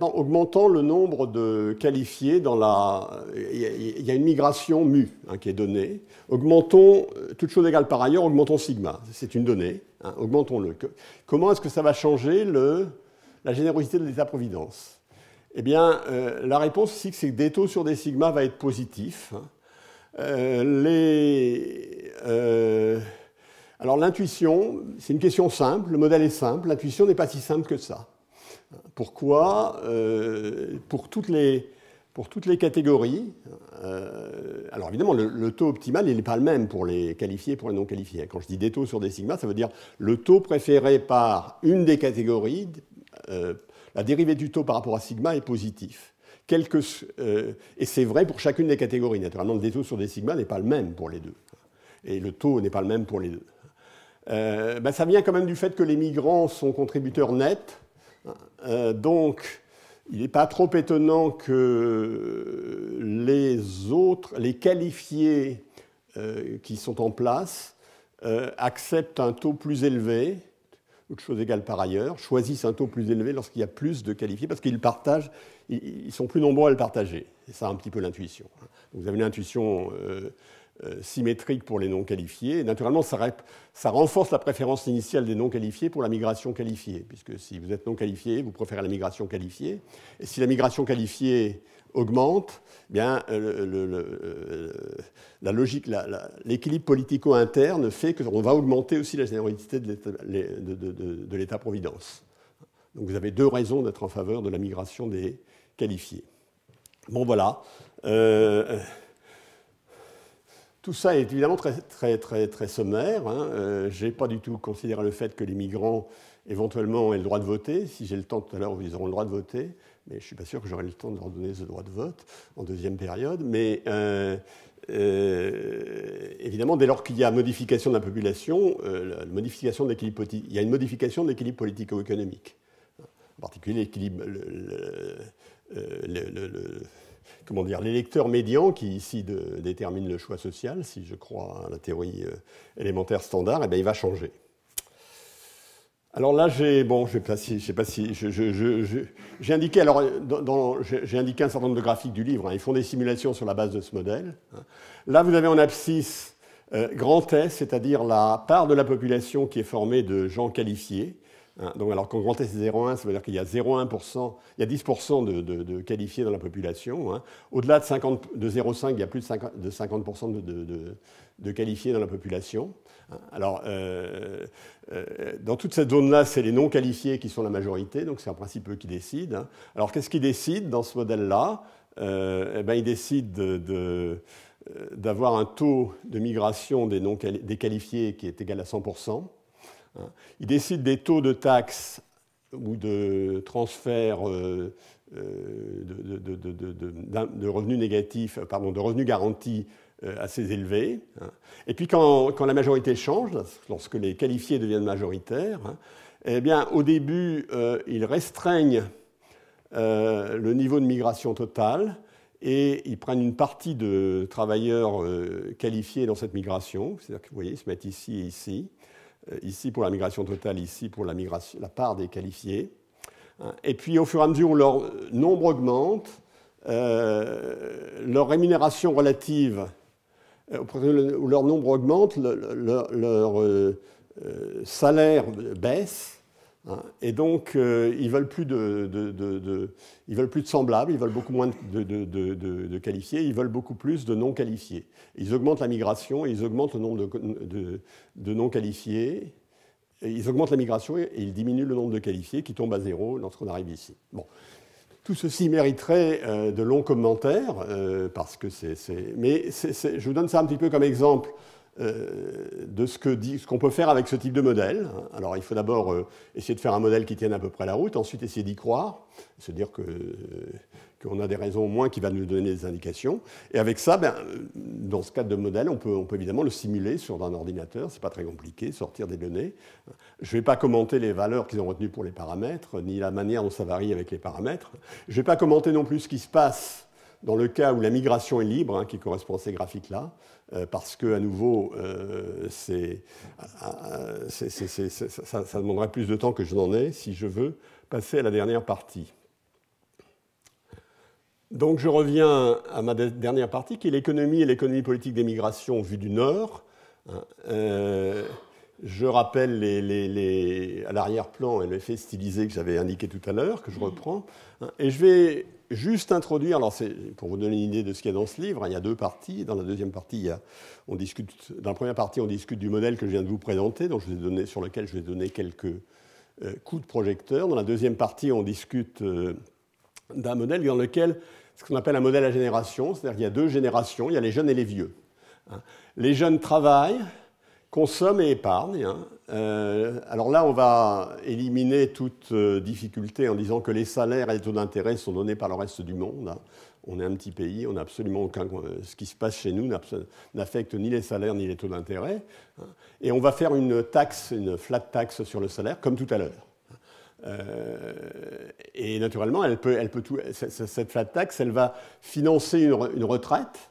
augmentant le nombre de qualifiés dans la... Il y a une migration mu qui est donnée. Augmentons, toute chose égale par ailleurs, augmentons sigma. C'est une donnée. Augmentons-le. Comment est-ce que ça va changer la générosité de l'État-providence? Eh bien, la réponse ici, c'est que des taux sur des sigma va être positif. Alors l'intuition, c'est une question simple. Le modèle est simple. L'intuition n'est pas si simple que ça. Pourquoi pour toutes les catégories, alors évidemment, le taux optimal, il n'est pas le même pour les qualifiés et pour les non qualifiés. Quand je dis des taux sur des sigma, ça veut dire le taux préféré par une des catégories, la dérivée du taux par rapport à sigma est positif. Et c'est vrai pour chacune des catégories. Naturellement, le des taux sur des sigma n'est pas le même pour les deux. Et le taux n'est pas le même pour les deux. Ça vient quand même du fait que les migrants sont contributeurs nets. Donc, il n'est pas trop étonnant que les qualifiés qui sont en place acceptent un taux plus élevé, autre chose égale par ailleurs, choisissent un taux plus élevé lorsqu'il y a plus de qualifiés, parce qu'ils partagent, ils sont plus nombreux à le partager. C'est ça un petit peu l'intuition. Vous avez une intuition symétrique pour les non qualifiés. Et naturellement, ça renforce la préférence initiale des non qualifiés pour la migration qualifiée, puisque si vous êtes non qualifié, vous préférez la migration qualifiée. Et si la migration qualifiée augmente, eh bien, la logique, l'équilibre politico-interne fait qu'on va augmenter aussi la générosité de l'État-providence. Donc vous avez deux raisons d'être en faveur de la migration des qualifiés. Bon, voilà. Tout ça est évidemment très sommaire. Je n'ai pas du tout considéré le fait que les migrants, éventuellement, aient le droit de voter. Si j'ai le temps tout à l'heure, ils auront le droit de voter. Mais je ne suis pas sûr que j'aurai le temps de leur donner ce droit de vote en deuxième période. Mais évidemment, dès lors qu'il y a modification de la population, il y a une modification de l'équilibre politico-économique. En particulier, l'équilibre... l'électeur médian qui ici détermine le choix social, si je crois à la théorie élémentaire standard, eh bien, il va changer. Alors là, j'ai indiqué, j'ai indiqué un certain nombre de graphiques du livre. Ils font des simulations sur la base de ce modèle. Là, vous avez en abscisse grand S, c'est-à-dire la part de la population qui est formée de gens qualifiés. Donc, alors, quand grand S est 0,1, ça veut dire qu'il y a 0,1%, il y a 10% de qualifiés dans la population. Au-delà de 0,5, il y a plus de 50% de qualifiés dans la population. Alors, dans toute cette zone-là, c'est les non qualifiés qui sont la majorité, donc c'est en principe eux qui décident. Alors, qu'est-ce qu'ils décident dans ce modèle-là? Ils décident d'avoir un taux de migration des qualifiés qui est égal à 100%. Ils décident des taux de taxes ou de transfert de revenus négatifs, de revenus garantis assez élevés. Et puis quand la majorité change, lorsque les qualifiés deviennent majoritaires, eh bien, au début, ils restreignent le niveau de migration totale et ils prennent une partie de travailleurs qualifiés dans cette migration. C'est-à-dire que vous voyez, ils se mettent ici et ici. Ici pour la migration totale, ici pour la part des qualifiés. Et puis au fur et à mesure où leur nombre augmente, leur rémunération relative, où leur nombre augmente, leur salaire baisse. Et donc ils veulent plus de semblables, ils veulent beaucoup moins de qualifiés, ils veulent beaucoup plus de non qualifiés. Ils augmentent la migration et ils augmentent le nombre de non qualifiés. Et ils augmentent la migration et ils diminuent le nombre de qualifiés qui tombe à zéro lorsqu'on arrive ici. Bon. Tout ceci mériterait de longs commentaires, parce que mais je vous donne ça un petit peu comme exemple de ce qu'on peut faire avec ce type de modèle. Alors, il faut d'abord essayer de faire un modèle qui tienne à peu près la route, ensuite essayer d'y croire, se dire qu'on a des raisons au moins qui va nous donner des indications. Et avec ça, dans ce cadre de modèle, on peut évidemment le simuler sur un ordinateur. Ce n'est pas très compliqué, sortir des données. Je ne vais pas commenter les valeurs qu'ils ont retenues pour les paramètres, ni la manière dont ça varie avec les paramètres. Je ne vais pas commenter non plus ce qui se passe dans le cas où la migration est libre, qui correspond à ces graphiques-là, parce que, à nouveau, ça demanderait plus de temps que je n'en ai si je veux passer à la dernière partie. Donc, je reviens à ma dernière partie, qui est l'économie et l'économie politique des migrations vue du Nord. Je rappelle à l'arrière-plan l'effet stylisé que j'avais indiqué tout à l'heure, que je reprends. Et je vais juste introduire, alors pour vous donner une idée de ce qu'il y a dans ce livre, il y a deux parties. Dans la deuxième partie, dans la première partie, on discute du modèle que je viens de vous présenter, sur lequel je vais donner quelques coups de projecteur. Dans la deuxième partie, on discute d'un modèle dans lequel, ce qu'on appelle un modèle à génération, c'est-à-dire qu'il y a deux générations, il y a les jeunes et les vieux. Les jeunes travaillent, consomment et épargnent. Alors là, on va éliminer toute difficulté en disant que les salaires et les taux d'intérêt sont donnés par le reste du monde. On est un petit pays, on n'a absolument aucun... Ce qui se passe chez nous n'affecte ni les salaires ni les taux d'intérêt. Et on va faire une taxe, une flat tax sur le salaire, comme tout à l'heure. Et naturellement, cette flat tax, elle va financer une retraite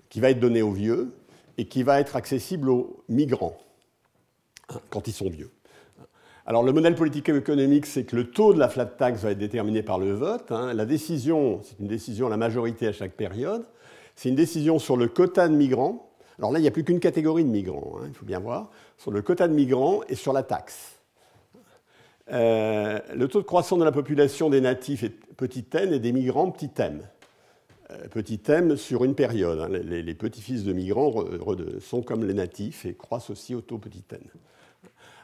qui va être donnée aux vieux et qui va être accessible aux migrants quand ils sont vieux. Alors, le modèle politico-économique, c'est que le taux de la flat tax va être déterminé par le vote. La décision, c'est une décision à la majorité à chaque période. C'est une décision sur le quota de migrants. Alors là, il n'y a plus qu'une catégorie de migrants, il faut bien voir, sur le quota de migrants et sur la taxe. Le taux de croissance de la population des natifs est petit n et des migrants petit m. Petit m sur une période. Les petits-fils de migrants sont comme les natifs et croissent aussi au taux petit n.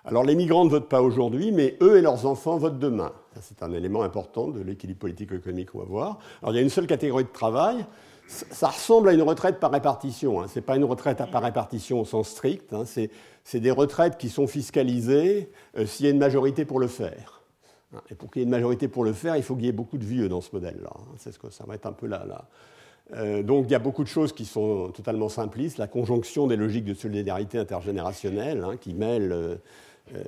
Alors les migrants ne votent pas aujourd'hui, mais eux et leurs enfants votent demain. C'est un élément important de l'équilibre politico-économique qu'on va voir. Alors il y a une seule catégorie de travail. Ça ressemble à une retraite par répartition. Ce n'est pas une retraite par répartition au sens strict. C'est des retraites qui sont fiscalisées s'il y a une majorité pour le faire. Et pour qu'il y ait une majorité pour le faire, il faut qu'il y ait beaucoup de vieux dans ce modèle-là. C'est ce que ça va être un peu là. Donc il y a beaucoup de choses qui sont totalement simplistes. La conjonction des logiques de solidarité intergénérationnelle qui mêlent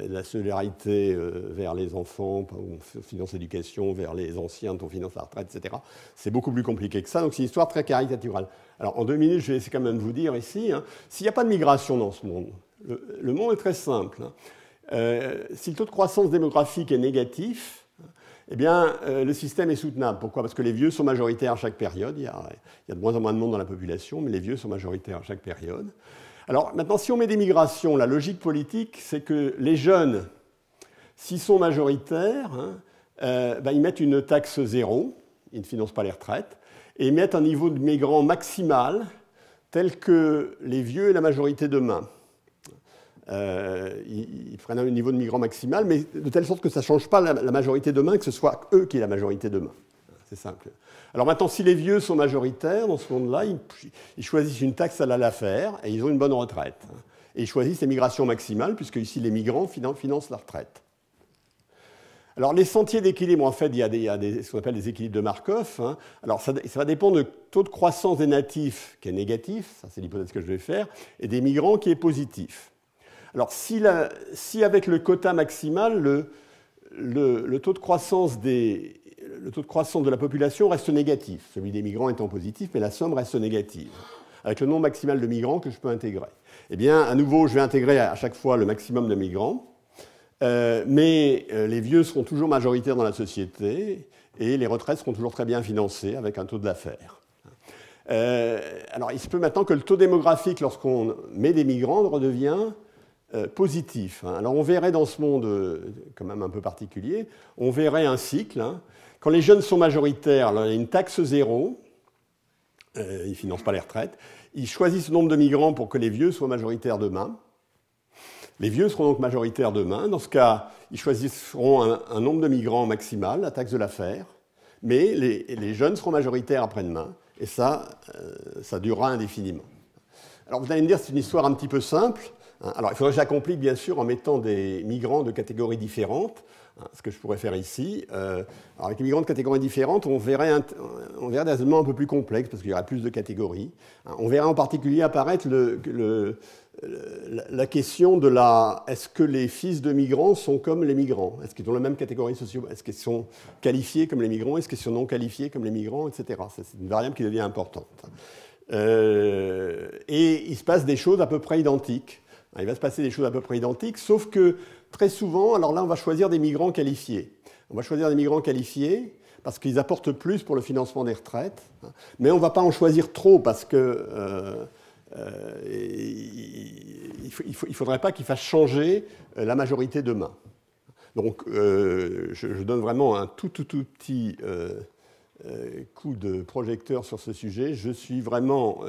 la solidarité vers les enfants, on finance l'éducation, vers les anciens, on finance la retraite, etc. C'est beaucoup plus compliqué que ça. Donc c'est une histoire très caricaturale. Alors en 2 minutes, je vais essayer quand même de vous dire ici, s'il n'y a pas de migration dans ce monde, le monde est très simple. Si le taux de croissance démographique est négatif, eh bien, le système est soutenable. Pourquoi ? Parce que les vieux sont majoritaires à chaque période. Il y a de moins en moins de monde dans la population, mais les vieux sont majoritaires à chaque période. Alors maintenant, si on met des migrations, la logique politique, c'est que les jeunes, s'ils sont majoritaires, ils mettent une taxe zéro, ils ne financent pas les retraites, et ils mettent un niveau de migrants maximal tel que les vieux et la majorité demain. Ils prennent un niveau de migrants maximal, mais de telle sorte que ça ne change pas la majorité demain, que ce soit eux qui aient la majorité demain. C'est simple. Alors maintenant, si les vieux sont majoritaires dans ce monde-là, ils choisissent une taxe à la Laffer et ils ont une bonne retraite. Et ils choisissent les migrations maximales, puisque ici les migrants financent la retraite. Alors les sentiers d'équilibre, en fait, il y a ce qu'on appelle des équilibres de Markov. Alors ça va dépendre du taux de croissance des natifs qui est négatif, ça c'est l'hypothèse que je vais faire, et des migrants qui est positif. Alors si avec le quota maximal, le taux de croissance de la population reste négatif, celui des migrants étant positif, mais la somme reste négative, avec le nombre maximal de migrants que je peux intégrer. Eh bien, à nouveau, je vais intégrer à chaque fois le maximum de migrants, mais les vieux seront toujours majoritaires dans la société et les retraites seront toujours très bien financées avec un taux de l'affaire. Alors, il se peut maintenant que le taux démographique, lorsqu'on met des migrants, redevient positif. Alors, on verrait dans ce monde quand même un peu particulier, on verrait un cycle. Quand les jeunes sont majoritaires, alors, il y a une taxe zéro, ils ne financent pas les retraites, ils choisissent le nombre de migrants pour que les vieux soient majoritaires demain. Les vieux seront donc majoritaires demain. Dans ce cas, ils choisiront un nombre de migrants maximal, la taxe de l'affaire, mais les jeunes seront majoritaires après-demain, et ça durera indéfiniment. Alors vous allez me dire, c'est une histoire un petit peu simple. Alors il faudrait que je la complique, bien sûr, en mettant des migrants de catégories différentes, ce que je pourrais faire ici. Alors avec les migrants de catégories différentes, on verrait des éléments un peu plus complexes, parce qu'il y aurait plus de catégories. On verrait en particulier apparaître la question de est-ce que les fils de migrants sont comme les migrants? Est-ce qu'ils ont la même catégorie sociale? Est-ce qu'ils sont qualifiés comme les migrants? Est-ce qu'ils sont non qualifiés comme les migrants, etc. C'est une variable qui devient importante. Et il se passe des choses à peu près identiques. Il va se passer des choses à peu près identiques, sauf que très souvent, alors là, on va choisir des migrants qualifiés. On va choisir des migrants qualifiés parce qu'ils apportent plus pour le financement des retraites, mais on ne va pas en choisir trop parce que il ne faudrait pas qu'ils fassent changer la majorité demain. Donc, je donne vraiment un tout petit coup de projecteur sur ce sujet. Je suis vraiment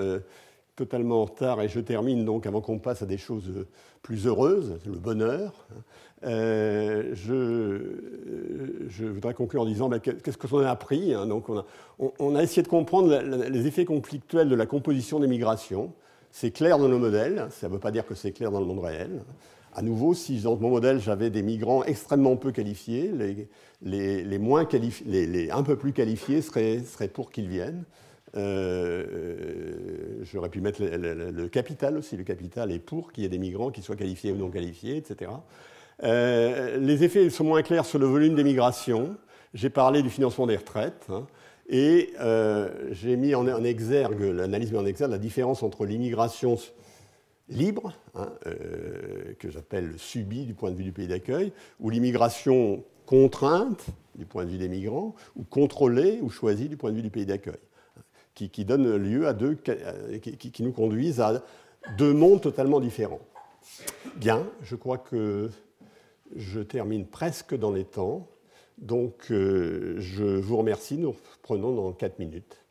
totalement en retard et je termine donc avant qu'on passe à des choses plus heureuses, le bonheur. Je voudrais conclure en disant qu'est-ce qu'on a appris, hein. Donc on a essayé de comprendre les effets conflictuels de la composition des migrations. C'est clair dans nos modèles, ça ne veut pas dire que c'est clair dans le monde réel. À nouveau, si dans mon modèle j'avais des migrants extrêmement peu qualifiés, les moins qualifiés, les un peu plus qualifiés seraient pour qu'ils viennent. J'aurais pu mettre le capital aussi. Le capital est pour qu'il y ait des migrants qui soient qualifiés ou non qualifiés, etc. Les effets sont moins clairs sur le volume des migrations. J'ai parlé du financement des retraites. Hein, et j'ai mis en exergue, l'analyse met en exergue la différence entre l'immigration libre, hein, que j'appelle subie du point de vue du pays d'accueil, ou l'immigration contrainte du point de vue des migrants, ou contrôlée ou choisie du point de vue du pays d'accueil, qui donne lieu à qui nous conduisent à deux mondes totalement différents. Bien, je crois que je termine presque dans les temps, donc je vous remercie, nous reprenons dans 4 minutes.